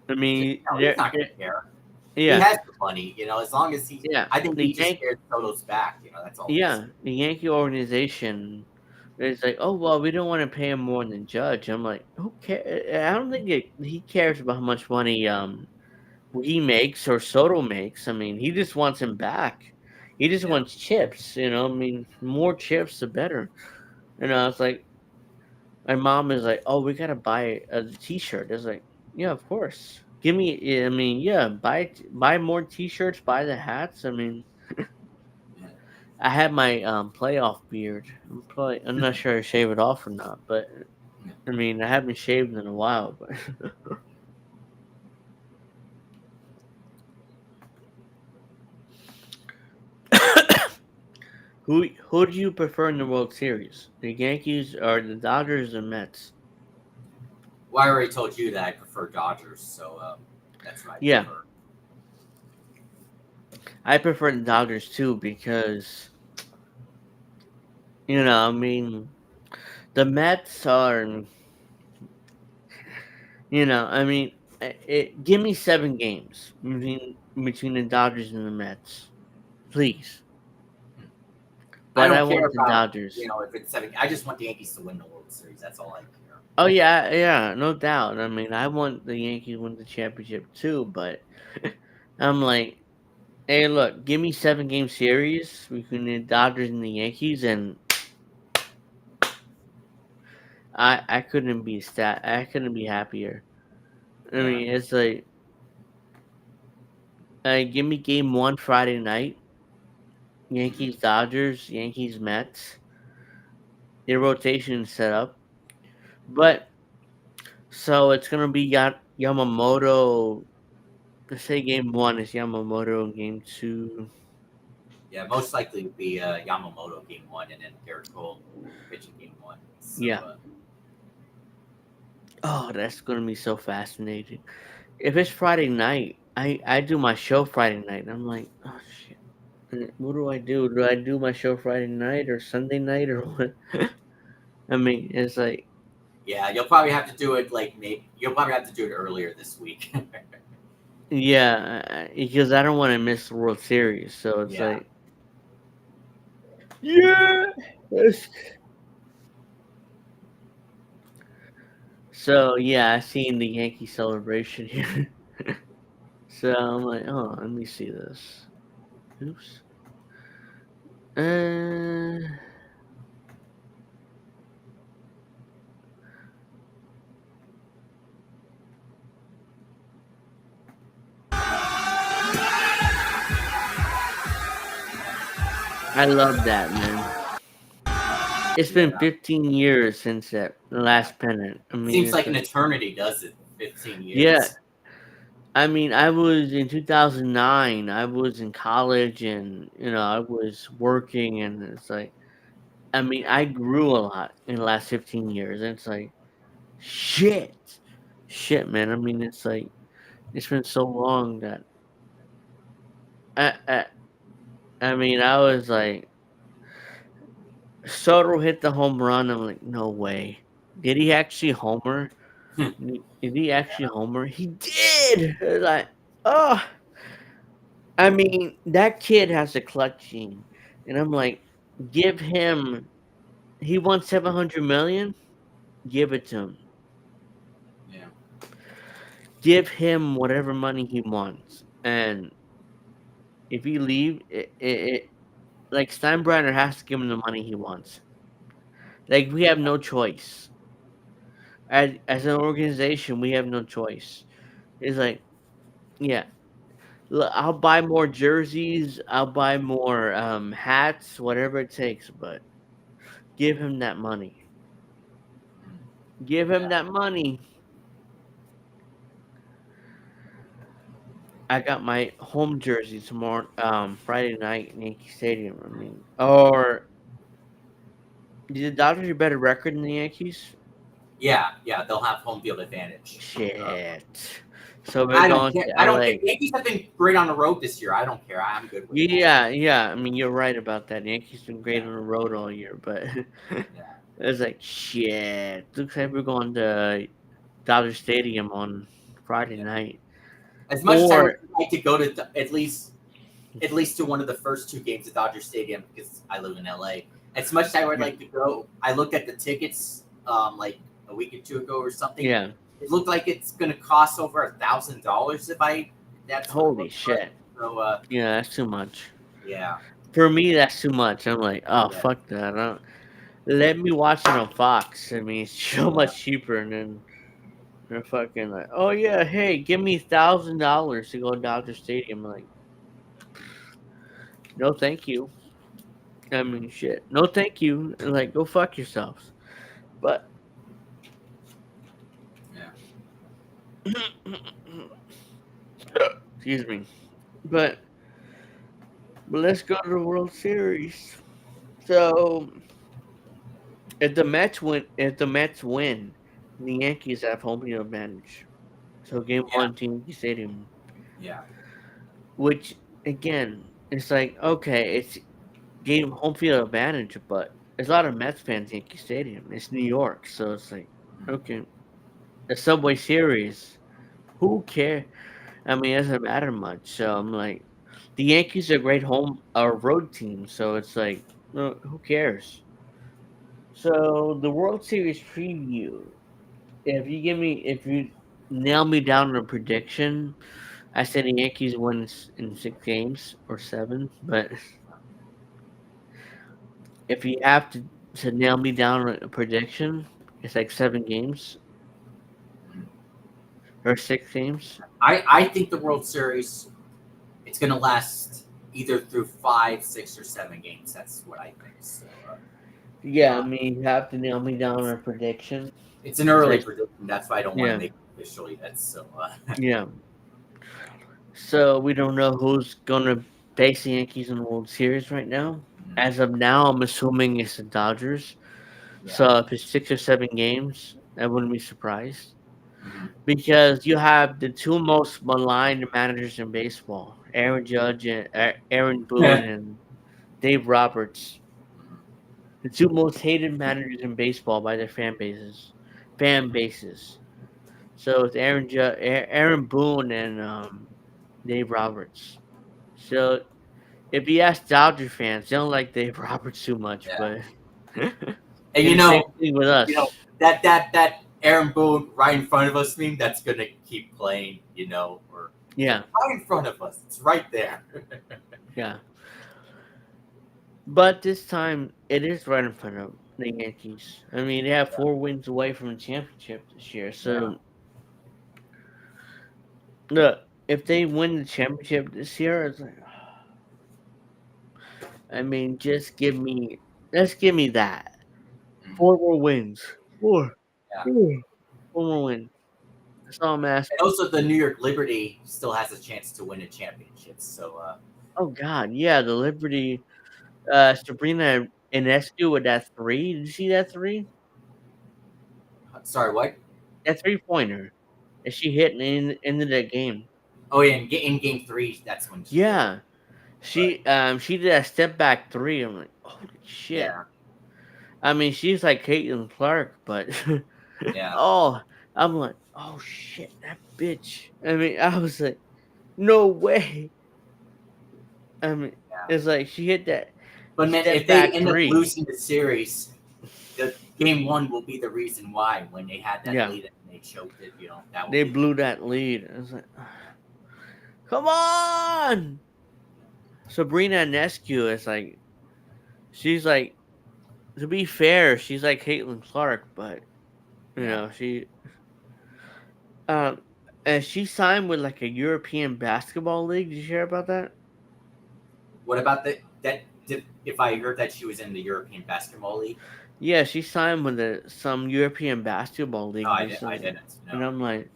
I mean, no. He's not going to care. He yeah, has the money, as long as he. yeah. I think he The just Yank, scares Soto's back. That's all it is. yeah, the Yankee organization is like, oh well, we don't want to pay him more than Judge. I'm like, who cares? I don't think he cares about how much money he makes or Soto makes. I mean, he just wants him back. He just Yeah, wants chips. I mean, more chips the better. It's like my mom is like, "Oh, we gotta buy a T-shirt." It's like, "Yeah, of course. Give me. Yeah, I mean, yeah, buy more T-shirts, buy the hats. I mean, yeah. I had my playoff beard. I'm not sure I shave it off or not, but I mean, I haven't shaved in a while. But who do you prefer in the World Series? The Yankees or the Dodgers or Mets? Well, I already told you that I prefer Dodgers, so that's what I Yeah, prefer. I prefer the Dodgers too because I mean, the Mets are. Give me 7 games between the Dodgers and the Mets, please. I But I don't care want the about Dodgers. if it's 7. I just want the Yankees to win the World Series. That's all I care. Oh yeah, yeah, no doubt. I mean, I want the Yankees to win the championship too, but I'm like, hey, look, give me 7 game series between the Dodgers and the Yankees, and I couldn't be happier. I Yeah. mean, it's like, give me game one Friday night, Mhm. Yankees Dodgers, Yankees Mets. Your rotation is set up. But So it's gonna be Yamamoto. Let's say game one is Yamamoto, and game two. Yeah, most likely would be Yamamoto game one, and then Garrett Cole pitching game one. So Yeah. Oh, that's gonna be so fascinating. If it's Friday night, I do my show Friday night. And I'm like, oh shit. What do I do? Do I do my show Friday night or Sunday night or what? I mean, it's like, yeah, you'll probably have to do it like maybe you'll probably have to do it earlier this week. yeah, because I don't want to miss the World Series. So it's yeah, like, yeah. It's- So yeah, I seen the Yankee celebration here. So I'm like, oh, let me see this. Oops. Uh, I love that, man. It's been yeah. 15 years since that Yeah. last pennant. I mean, Seems it's like an like, eternity, does it? 15 yeah. years. I mean, I was in 2009. I was in college, and I was working, and it's like, I mean, I grew a lot in the last 15 years, and it's like, shit, shit, man. I mean, it's like it's been so long that I, I, I mean, I was like, Soto hit the home run. I'm like, no way. Did he actually homer? Did he actually homer? He did. It's like, oh, I mean, that kid has a clutch gene, and I'm like, give him. He wants 700 million. Give it to him. Yeah. Give him whatever money he wants, and if he leave, like Steinbrenner has to give him the money he wants. Like we have no choice. As an organization, we have no choice. It's like, yeah, I'll buy more jerseys. I'll buy more hats, whatever it takes. But give him that money. Give him Yeah. that money. I got my home jersey tomorrow, Friday night in Yankee Stadium. I mean, or the Dodgers a better record than the Yankees? Yeah. Yeah. They'll have home field advantage. Shit. So we're I don't going care. to I don't care. LA. Yankees have been great on the road this year. I don't care. I'm good with that. Yeah, yeah. I mean, you're right about that. Yankees been great Yeah. on the road all year, but Yeah. it's like shit. Looks like we're going to Dodger Stadium on Friday Yeah. night. As much as I would Or like to go to at least to one of the first two games at Dodger Stadium because I live in LA. As much as I would like to go, I looked at the tickets like a week or two ago or something. yeah, It looked like it's going to cost over $1,000 if I. That's what it holy looks like. shit. So Yeah, that's too much. yeah, For me, that's too much. I'm like, oh yeah, fuck that. Let me watch it on Fox. I mean, it's so yeah, much cheaper, and then they're fucking like, oh yeah, hey, give me $1,000 to go to Dodger Stadium. I'm like, no, thank you. I mean, shit, no, thank you. Like, go fuck yourselves. But yeah, excuse me. But let's go to the World Series. So if the Mets win, the Yankees have home field advantage. So game yeah, one to Yankee Stadium, yeah, which again, it's like okay, it's game home field advantage, but there's a lot of Mets fans at Yankee Stadium. It's New York, so it's like okay, the Subway Series. Who care? I mean, it doesn't matter much. So I'm like, the Yankees are a great home or road team, so it's like, who cares? So the World Series preview. If you nail me down to a prediction, I said the Yankees win in 6 games or seven. But if you have to nail me down a prediction, it's like 7 games or 6 games. I think the World Series it's going to last either through 5, 6, or 7 games. That's what I think. So Yeah, I Uh, mean, you have to nail me down on it's a prediction. it's an early Like, prediction. That's why I don't want to yeah, make it official yet. So yeah. So we don't know who's gonna face the Yankees in the World Series right now. As of now, I'm assuming it's the Dodgers. yeah. So if it's 6 or 7 games, I wouldn't be surprised Mhm. because you have the two most maligned managers in baseball: Aaron Judge and Aaron Boone and Dave Roberts, the two most hated managers in baseball by their fan bases. Fan bases. So it's Aaron Boone and Dave Roberts. So if you ask Dodger fans, they don't like Dave Roberts too much, Yeah. but And and the same thing with you know us. that Aaron Boone right in front of us meme that's gonna keep playing. Or Yeah, right in front of us. It's right there. yeah. But this time it is right in front of the Yankees. I mean, they have 4 wins away from the championship this year. Yeah. So look, if they win the championship this year, it's like, I mean, let's give me that 4 more wins. Four, Yeah. four, 4 more wins. That's all I'm And asking. also, the New York Liberty still has a chance to win a championship. So, Oh God, yeah, the Liberty, Sabrina Ionescu with that three. Did you see that three? sorry, what? That 3 pointer that she hit in into that game. Oh, yeah, in game three, that's when she hit it. Yeah, But she did a step back three. I'm like, holy shit. yeah, I mean, she's like Caitlin Clark, but yeah, oh, I'm like, oh shit, that bitch. I mean, I was like, no way. I mean, yeah. it's like she hit that But man, step if they back end up three. losing the series, the game one will be the reason why when they had that Yeah, lead and they choked it. That will they be the blew that lead. I was like, come on. Sabrina Nescu is like, she's like, to be fair, she's like Caitlin Clark, but yeah. she um and she signed with like a European basketball league. Did you hear about that? What about if I heard that she was in the European Basketball League? Yeah, she signed with some European basketball No, league I recently. didn't. And No. I'm like,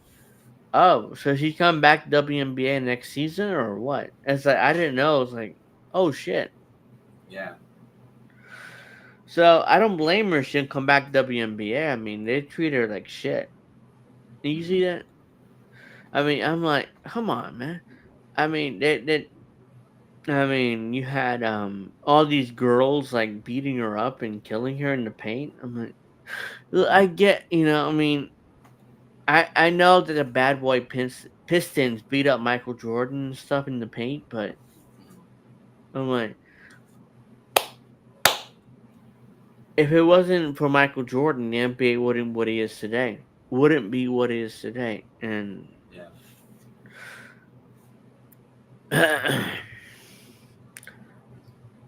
oh, so she's coming back to WNBA next season or what? It's like I didn't know. It's like, oh shit. Yeah. So I don't blame her. She didn't come back to WNBA. I mean, they treat her like shit. You see Mhm. that? I mean, I'm like, come on, man. I mean, you had all these girls like beating her up and killing her in the paint. I'm like, look, I get, I mean, I know that the bad boy Pistons beat up Michael Jordan and stuff in the paint, but I'm like, if it wasn't for Michael Jordan, the NBA wouldn't what he is today. Wouldn't be what it is today. And Yeah.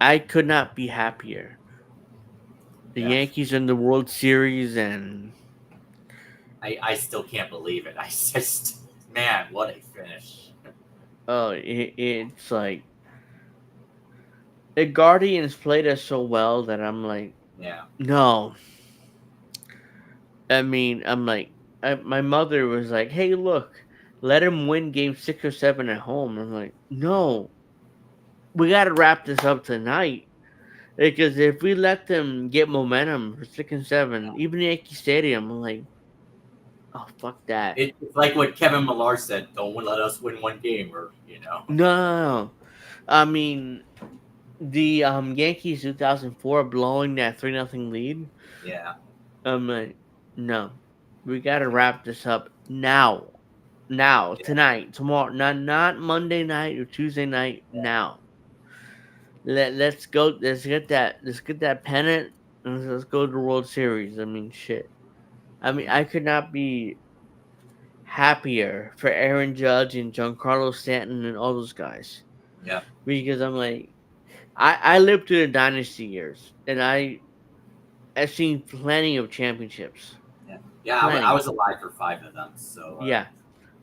I could not be happier. The Yeah. Yankees in the World Series, and I still can't believe it. I just, man, what a finish. oh, it's like the Guardians played us so well that I'm like, Yeah. no. I mean, I'm like, my mother was like, hey, look, let him win game 6 or 7 at home. I'm like, no, we got to wrap this up tonight. Because if we let them get momentum for 6 and 7, even Yankee Stadium, I'm like, oh, fuck that. It's like what Kevin Millar said: "Don't let us win one game," or. No, no, no. I mean, the Yankees 2004 blowing that 3-0 lead. Yeah. I'm like, no, we got to wrap this up now, Yeah. tonight, tomorrow, not Monday night or Tuesday night. Yeah. Now, let's go. Let's get that pennant. And let's go to the World Series. I mean, shit. I mean, Mhm. I could not be happier for Aaron Judge and Giancarlo Stanton and all those guys Yeah. because I'm like, I lived through the dynasty years and I've seen plenty of championships, Yeah. Yeah. I plenty. was alive for five of them. So. Yeah,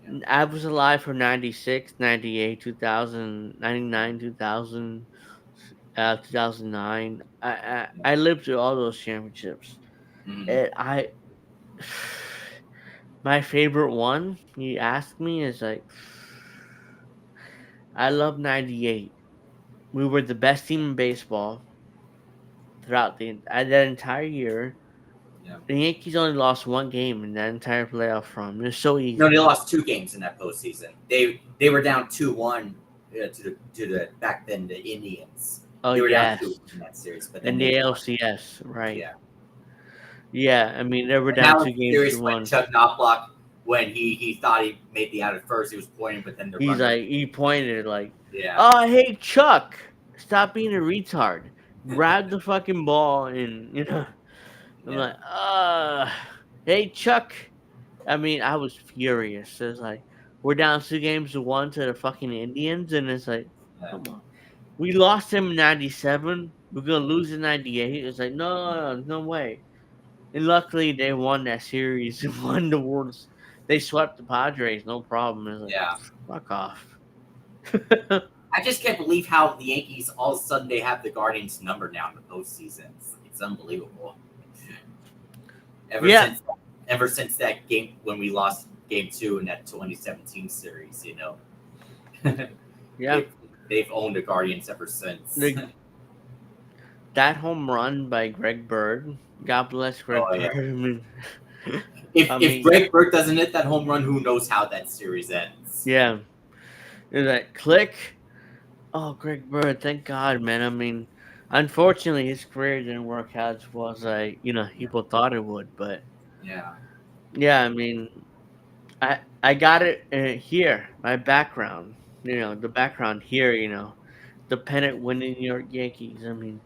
Yeah. I was alive for 96, 98, 2000, 99, 2000. 2009. I lived through all those championships, Mhm. and I my favorite one you ask me is like I love '98. We were the best team in baseball throughout that entire year. Yeah. The Yankees only lost one game in that entire playoff run. It was so No, they easy. lost 2 games in that postseason. They were down 2-1 to the back then the Indians. Oh They were down yes, 2 in that series, but then and they the won. ALCS, right? Yeah, Yeah, I mean they were and down that was two the games to series when one. Chuck Knopflock, when he thought he made the out at first, he was pointing, but then the He's runner. like he pointed like, Yeah, "Oh hey Chuck, stop being a retard. Grab the fucking ball and I'm yeah, like, hey Chuck." I mean, I was furious. It's like we're down 2 games to 1 to the fucking Indians, and it's like, yeah. come on. We lost him in '97. We're gonna lose in '98. It's like, no way. And luckily, they won that series and won the Worlds. They swept the Padres, no problem. It's like, Yeah. fuck off. I just can't believe how the Yankees all of a sudden they have the Guardians number now in the postseason. It's unbelievable. Ever Yeah, since ever since that game when we lost game 2 in that 2017 series, yeah. they've they've owned the Guardians ever since. The, that home run by Greg Bird. God bless Greg Oh Bird. yeah. I mean, If I if mean, Greg Burke doesn't hit that home run, who knows how that series ends? yeah. It's like click. Oh, Greg Bird, thank God, man. I mean, unfortunately, his career didn't work out as well as Yeah. people thought it would. But Yeah. yeah, I mean, I got it here. My background, the background here, the pennant winning New York Yankees. I mean,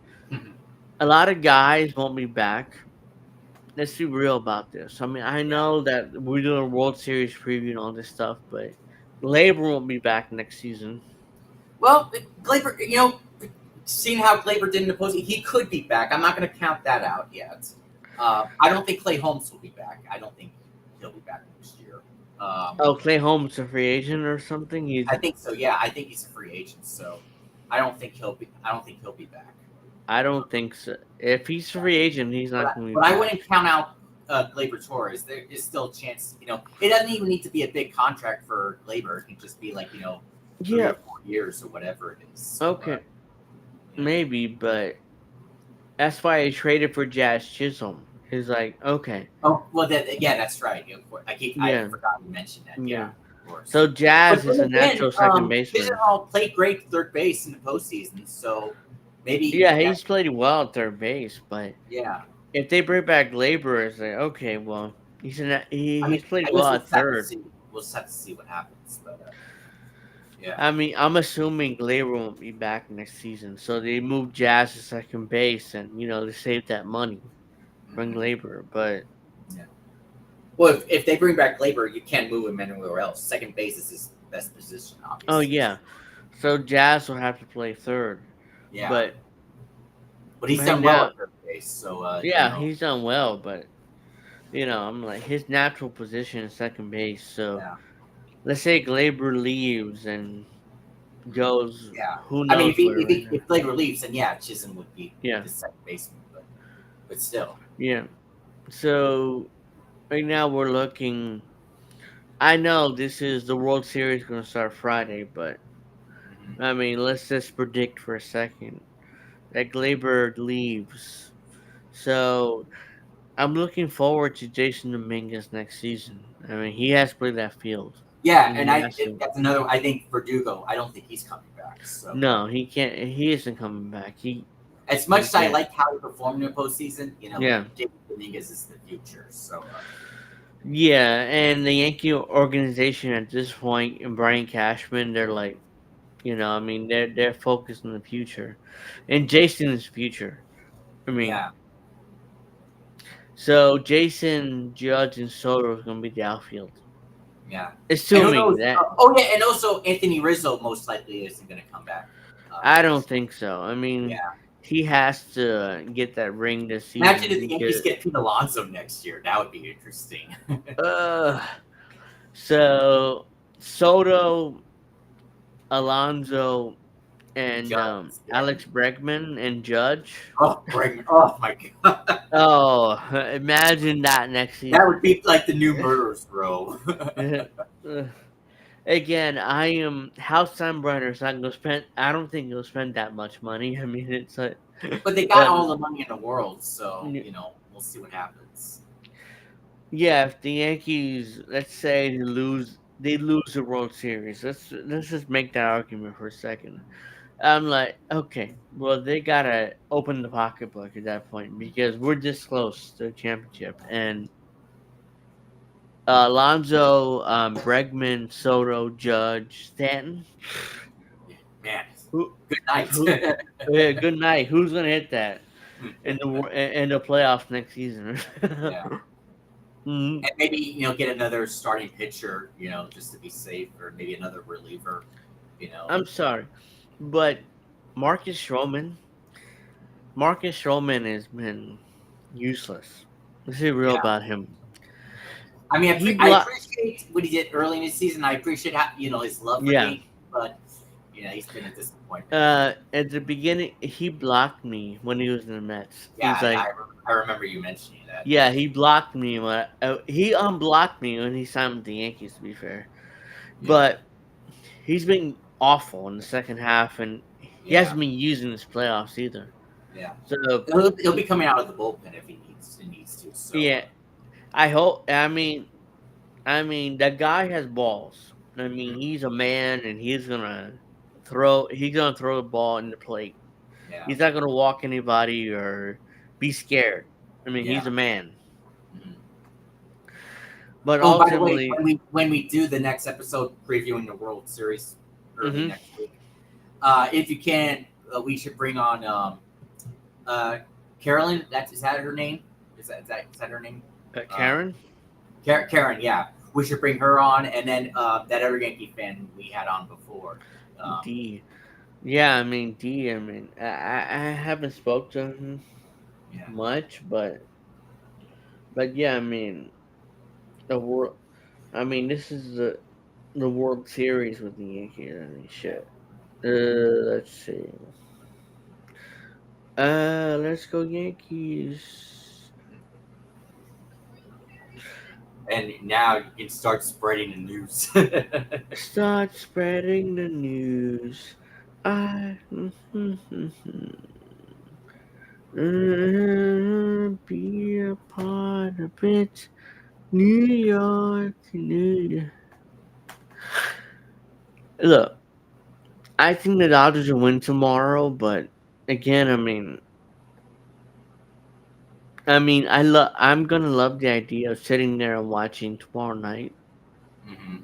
a lot of guys won't be back. Let's be real about this. I mean, I Yeah. know that we're doing a World Series preview and all this stuff, but Labor won't be back next season. Well, Glaber, seeing how Glaber did in the postseason, he could be back. I'm not going to count that out yet. I don't think Clay Holmes will be back. I don't think he'll be back next year. Oh, Clay Holmes, a free agent or something. I think so. Yeah, I think he's a free agent, so I don't think he'll be. I don't think he'll be back. I Um, don't think so. If he's a yeah. free agent, he's But not going to be but I back. wouldn't count out Glaber Torres. There is still a chance. It doesn't even need to be a big contract for Glaber. It can just be like 3 Yeah, or 4 years or whatever it is. So okay, yeah. maybe, but that's why I traded for Jazz Chisholm. He's like, okay, Oh well, yeah, that's right. Of course. I yeah, forgot to mention that. yeah. Yeah, of course. So Jazz But is then a again, natural second baseman. Pigeonhole played great third base in the postseason, so maybe Yeah, that. he's played well at third base, but Yeah, if they bring back Labor, it's like, okay, well, I mean, he's played I well guess we'll at just have to third. see. We'll just have to see what happens. But yeah. I mean, I'm assuming Labor won't be back next season, so they moved Jazz to second base, and to save that money, bring Mhm. Labor. But Yeah. Well, if they bring back Labor, you can't move him anywhere else. Second base is his best position, oh obviously. yeah, so Jazz will have to play third. Yeah, But but he's right done well now, at third base, so yeah, he's done well. But I'm like his natural position is second base. So yeah, let's say Glaber leaves and goes, yeah. who I mean, knows where right now. if Labor leaves, then yeah, Chisholm would be Yeah, the second baseman, but still, yeah. So right now we're looking. I know this is the World Series going to start Friday, but mhm. I mean, let's just predict for a second that Glaber leaves. So I'm looking forward to Jason Dominguez next season. I mean, he has to play that field. Yeah, and He has to. that's another. I think Verdugo. I don't think he's coming back. So No, he can't. He isn't coming back. as much He as I can't. like how he performed in the postseason, Yeah, Jason Dominguez is the future. So yeah. And the Yankee organization at this point, and Brian Cashman, they're like, I mean, they're focused on the future, and Jason is the future. I mean, yeah, so Jason, Judge, and Soto is going to be the outfield, yeah. And who assuming knows? that. Oh yeah, and also Anthony Rizzo most likely isn't going to come back. I don't Next year. think so. I mean, Yeah. he has to get that ring this Imagine season if the Yankees because. get Pete Alonso next year. That would be interesting. Uh, so Soto, Alonso, and Judge, yeah. Alex Bregman and Judge. Oh, Bregman. Oh my god. Oh, imagine that next That would season. be like the new Murderers Row. Again, I am House Steinbrenner's not gonna spend. I don't think he'll spend that much money. I mean, it's like, But they got all um, the money in the world, so we'll see what happens. yeah. If the Yankees, let's say they lose the World Series. Let's just make that argument for a second. I'm like, okay, well, they gotta open the pocketbook at that point because we're this close to a championship, and Alonzo, Bregman, Soto, Judge, Stanton. Man, Who, good night. who? Yeah, good night. Who's gonna hit that in the playoffs next season? Yeah. Mhm. And maybe get another starting pitcher, just to be safe, or maybe another reliever. You know, I'm sorry, but Marcus Stroman, Marcus Stroman has been useless. Let's be real yeah. about him. I mean, He I blocked. appreciate what he did early in the season. I appreciate how his love for Yeah. Yankee, but he's been a disappointment. At the beginning, he blocked me when he was in the Mets. He's Yeah, like, I remember you mentioning that. yeah, he blocked me. He unblocked me when he signed with the Yankees. To be fair, Yeah, but he's been awful in the second half, and he yeah, hasn't been using his playoffs either. yeah. So He'll be coming out of the bullpen if he needs to. So yeah, I hope. I mean, that guy has balls. I mean, mhm, he's a man, and he's gonna throw. He's gonna throw the ball in the plate. yeah, He's not gonna walk anybody or be scared. I mean, he's yeah. a man. Mhm. But Oh, by the way, ultimately, when we do the next episode previewing the World Series early hmm next week, if you can, we should bring on uh, Carolyn. Is that her name? Is that her name? Uh, Karen, Karen, yeah. We should bring her on, and then that other Yankee fan we had on before. Um, D. Yeah, I mean D. I mean, I haven't spoke to him yeah, much, but yeah, I mean the world. I mean, this is the World Series with the Yankees. I mean, yeah. shit. Let's see. Let's go Yankees. And now you can start spreading the news. Start spreading the news. I be a part of it. New York, New York. Look, I think the Dodgers will win tomorrow, but again, I'm gonna love the idea of sitting there and watching tomorrow night. hmm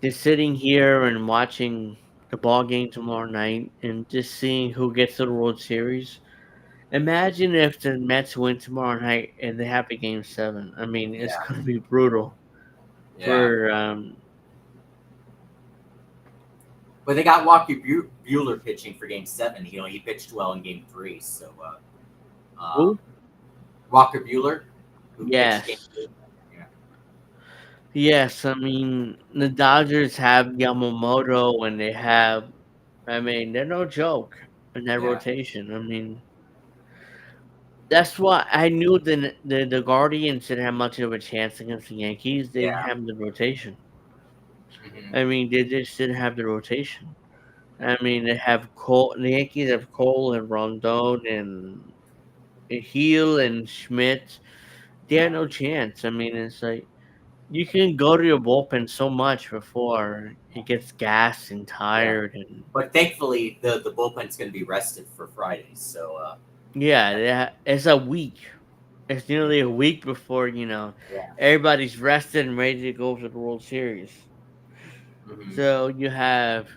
Just sitting here and watching the ball game tomorrow night and just seeing who gets to the World Series. Imagine if the Mets win tomorrow night and they have a game seven. I mean, it's Yeah, gonna be brutal yeah. for But they got Walker Bueller pitching for Game 7. He pitched well in Game 3. So who? Walker Bueller, who pitched Game Yes. 3. Yeah, Yes, I mean the Dodgers have Yamamoto and they have I mean, they're no joke in that yeah, rotation. I mean that's why I knew the Guardians didn't have much of a chance against the Yankees. They didn't yeah. have the rotation. hmm I mean, they just didn't have the rotation. I mean, they have Cole. The Yankees have Cole and Rondon and Heel and Schmidt. They had Yeah, no chance. I mean, it's like you can go to your bullpen so much before it gets gassed and yeah. tired, and But thankfully, the bullpen's going to be rested for Fridays. So yeah, that, it's a week. It's nearly a week before yeah. everybody's rested and ready to go to the World Series. hmm So you have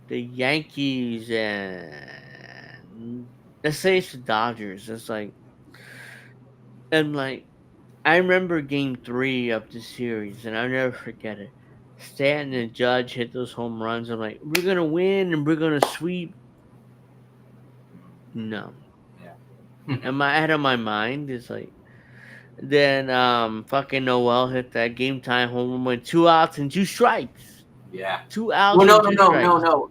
the Yankees and let's say it's the Dodgers. It's like and like I remember Game 3 of the series, and I'll never forget it. Stanton and Judge hit those home runs. I'm like, we're gonna win and we're gonna sweep. No, Yeah. am I out of my mind? It's like then fucking Noel hit that game time home run with 2 outs and 2 strikes. yeah. 2 outs Well, no, and no, two no, no, strikes. no.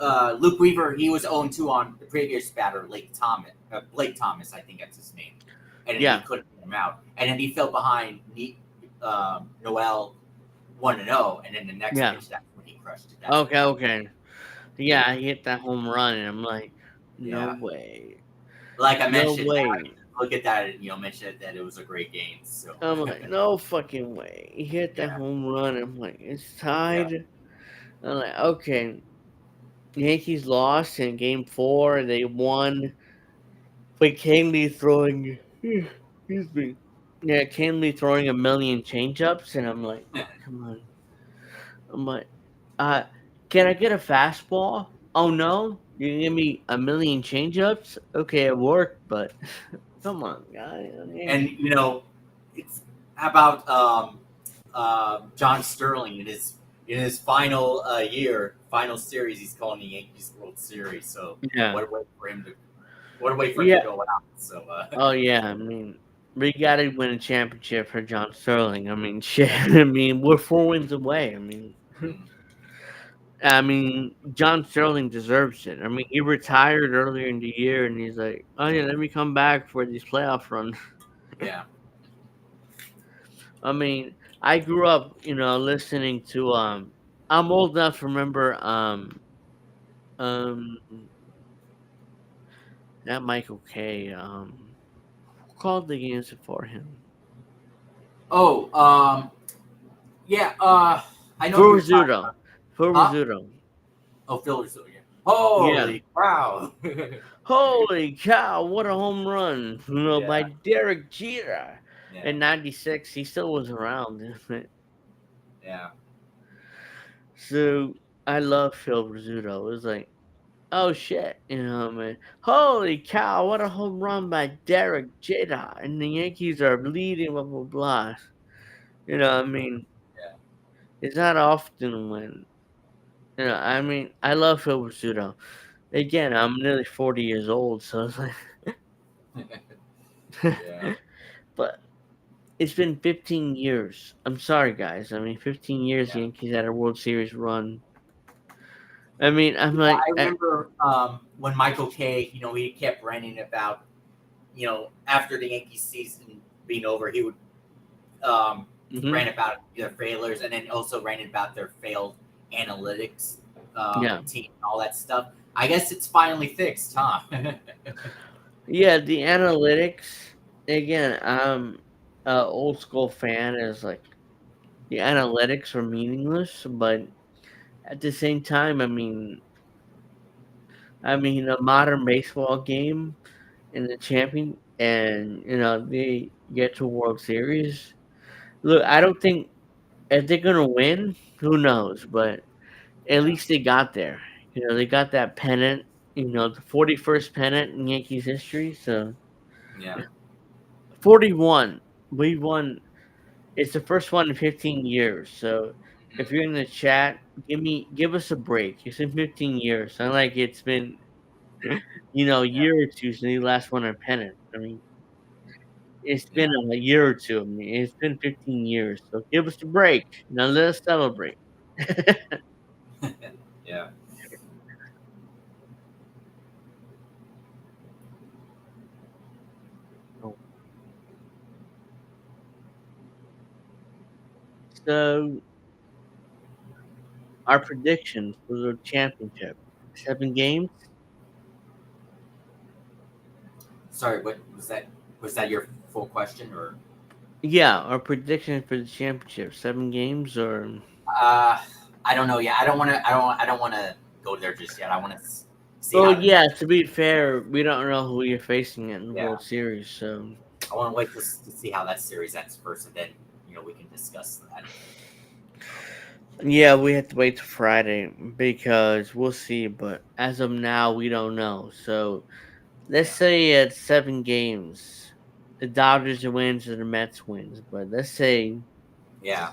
Luke Weaver, he was 0-2 on the previous batter, Blake Thomas, I think that's his name, and then he Yeah, couldn't get him out, and then he fell behind Noel 1-0, and then the next yeah. pitch, that's when he crushed it. That's what Okay, happened. okay. Yeah, he hit that home run, and I'm like, no Yeah, way, like I no mentioned, now way. you look at that and mention that it was a great game. So I'm like, no fucking way. He hit that yeah, home run. I'm like, it's yeah, tied. I'm like, okay. Yankees lost in game four. They won. But Canely throwing, excuse me. Yeah, Canely throwing a million changeups, and I'm like, come on. I'm like, uh, can I get a fastball? Oh no, you can give me a million changeups? Okay, it worked, but come on, guy. and it's how about John Sterling in his final final series. He's calling the Yankees World Series. So Yeah, what a way for him to what a way for him to yeah. go out. So Oh yeah. I mean, we got to win a championship for John Sterling. I mean, shit. I mean, we're 4 wins away. I mean, mm, John Sterling deserves it. I mean, he retired earlier in the year, and he's like, "Oh yeah, let me come back for these playoff runs." yeah. I mean, I grew up, listening to I'm old enough to remember um not Michael K. Who called the games for him? Oh, yeah. I know who For you're talking Rizzuto. about. For Huh? Rizzuto. Oh, Phillies. Yeah. Yeah. Holy wow. Holy cow, what a home run, by Yeah. Derek Jeter. Yeah. In '96, he still was around. Yeah. So I love Phil Rizzuto. It was like, oh shit, man. Holy cow, what a home run by Derek Jeter. And the Yankees are leading, blah, blah, blah. I mean, Yeah. it's not often when, I love Phil Rizzuto. Again, I'm nearly 40 years old, so it's like, Yeah. but it's been 15 years. I'm sorry, guys. I mean, 15 years the Yeah. Yankees had a World Series run. I mean, I'm Yeah, like, I remember when Michael Kay, he kept ranting about, after the Yankees season being over, he would mhm, rant about their failures and then also ranted about their failed analytics yeah. team and all that stuff. I guess it's finally fixed, huh? Yeah, the analytics, again, I'm a old school fan, is like, the analytics are meaningless, but at the same time, a modern baseball game in the champion and, they get to a World Series. Look, I don't think if they're gonna win, who knows, but at Yeah, least they got there. They got that pennant, the 41st pennant in Yankees history, so yeah, 41. We won. It's the first one in 15 years. So if mhm, you're in the chat, give us a break. It's been 15 years. Not like it's been a yeah, year or two since the last won a pennant. I mean, it's been yeah, a year or two. I mean, it's been 15 years. So give us a break. Now let us celebrate. yeah. So our predictions for the championship: 7 games. Sorry, what was that? Was that your full question, or Yeah, our prediction for the championship: 7 games, or uh, I don't know. Yeah, I don't want to. I don't want to go there just yet. I want to see well, how the yeah. next. To be fair, we don't know who you're facing in the Yeah, World Series, so I want to wait to see how that series ends first, and then we can discuss that. yeah, we have to wait till Friday because we'll see. But as of now, we don't know. So let's Yeah, say it's 7 games. The Dodgers wins or the Mets wins, but let's say yeah,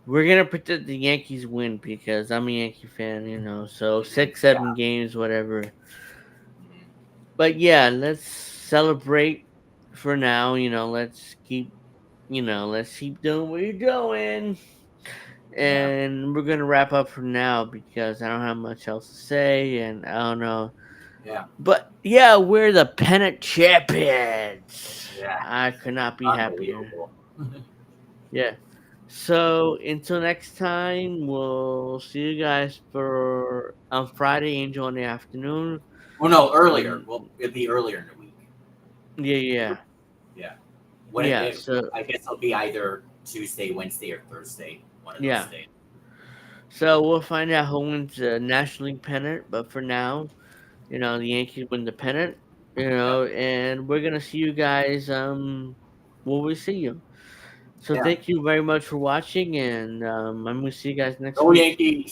we're gonna predict the Yankees win because I'm a Yankee fan, So hmm, 6, yeah, 7 games, whatever. hmm, But yeah, let's celebrate for now. Let's keep doing what you're doing. Yeah. and we're gonna wrap up for now because I don't have much else to say, and I don't know. Yeah. But yeah, we're the pennant champions. Yeah. I could not be happier. Unbelievable. Yeah. So until next time, we'll see you guys for on Friday, Angel in the afternoon. Well, no, earlier. Um, Well, it'd be earlier in the week. yeah, yeah, Yeah. yeah. So I guess it'll be either Tuesday, Wednesday, or Thursday. One of those yeah, days. so we'll find out who wins the National League pennant. But for now, the Yankees win the pennant. Yeah. And we're gonna see you guys. Will we see you? So Yeah. thank you very much for watching, and I'm gonna see you guys next Go week. Yankees.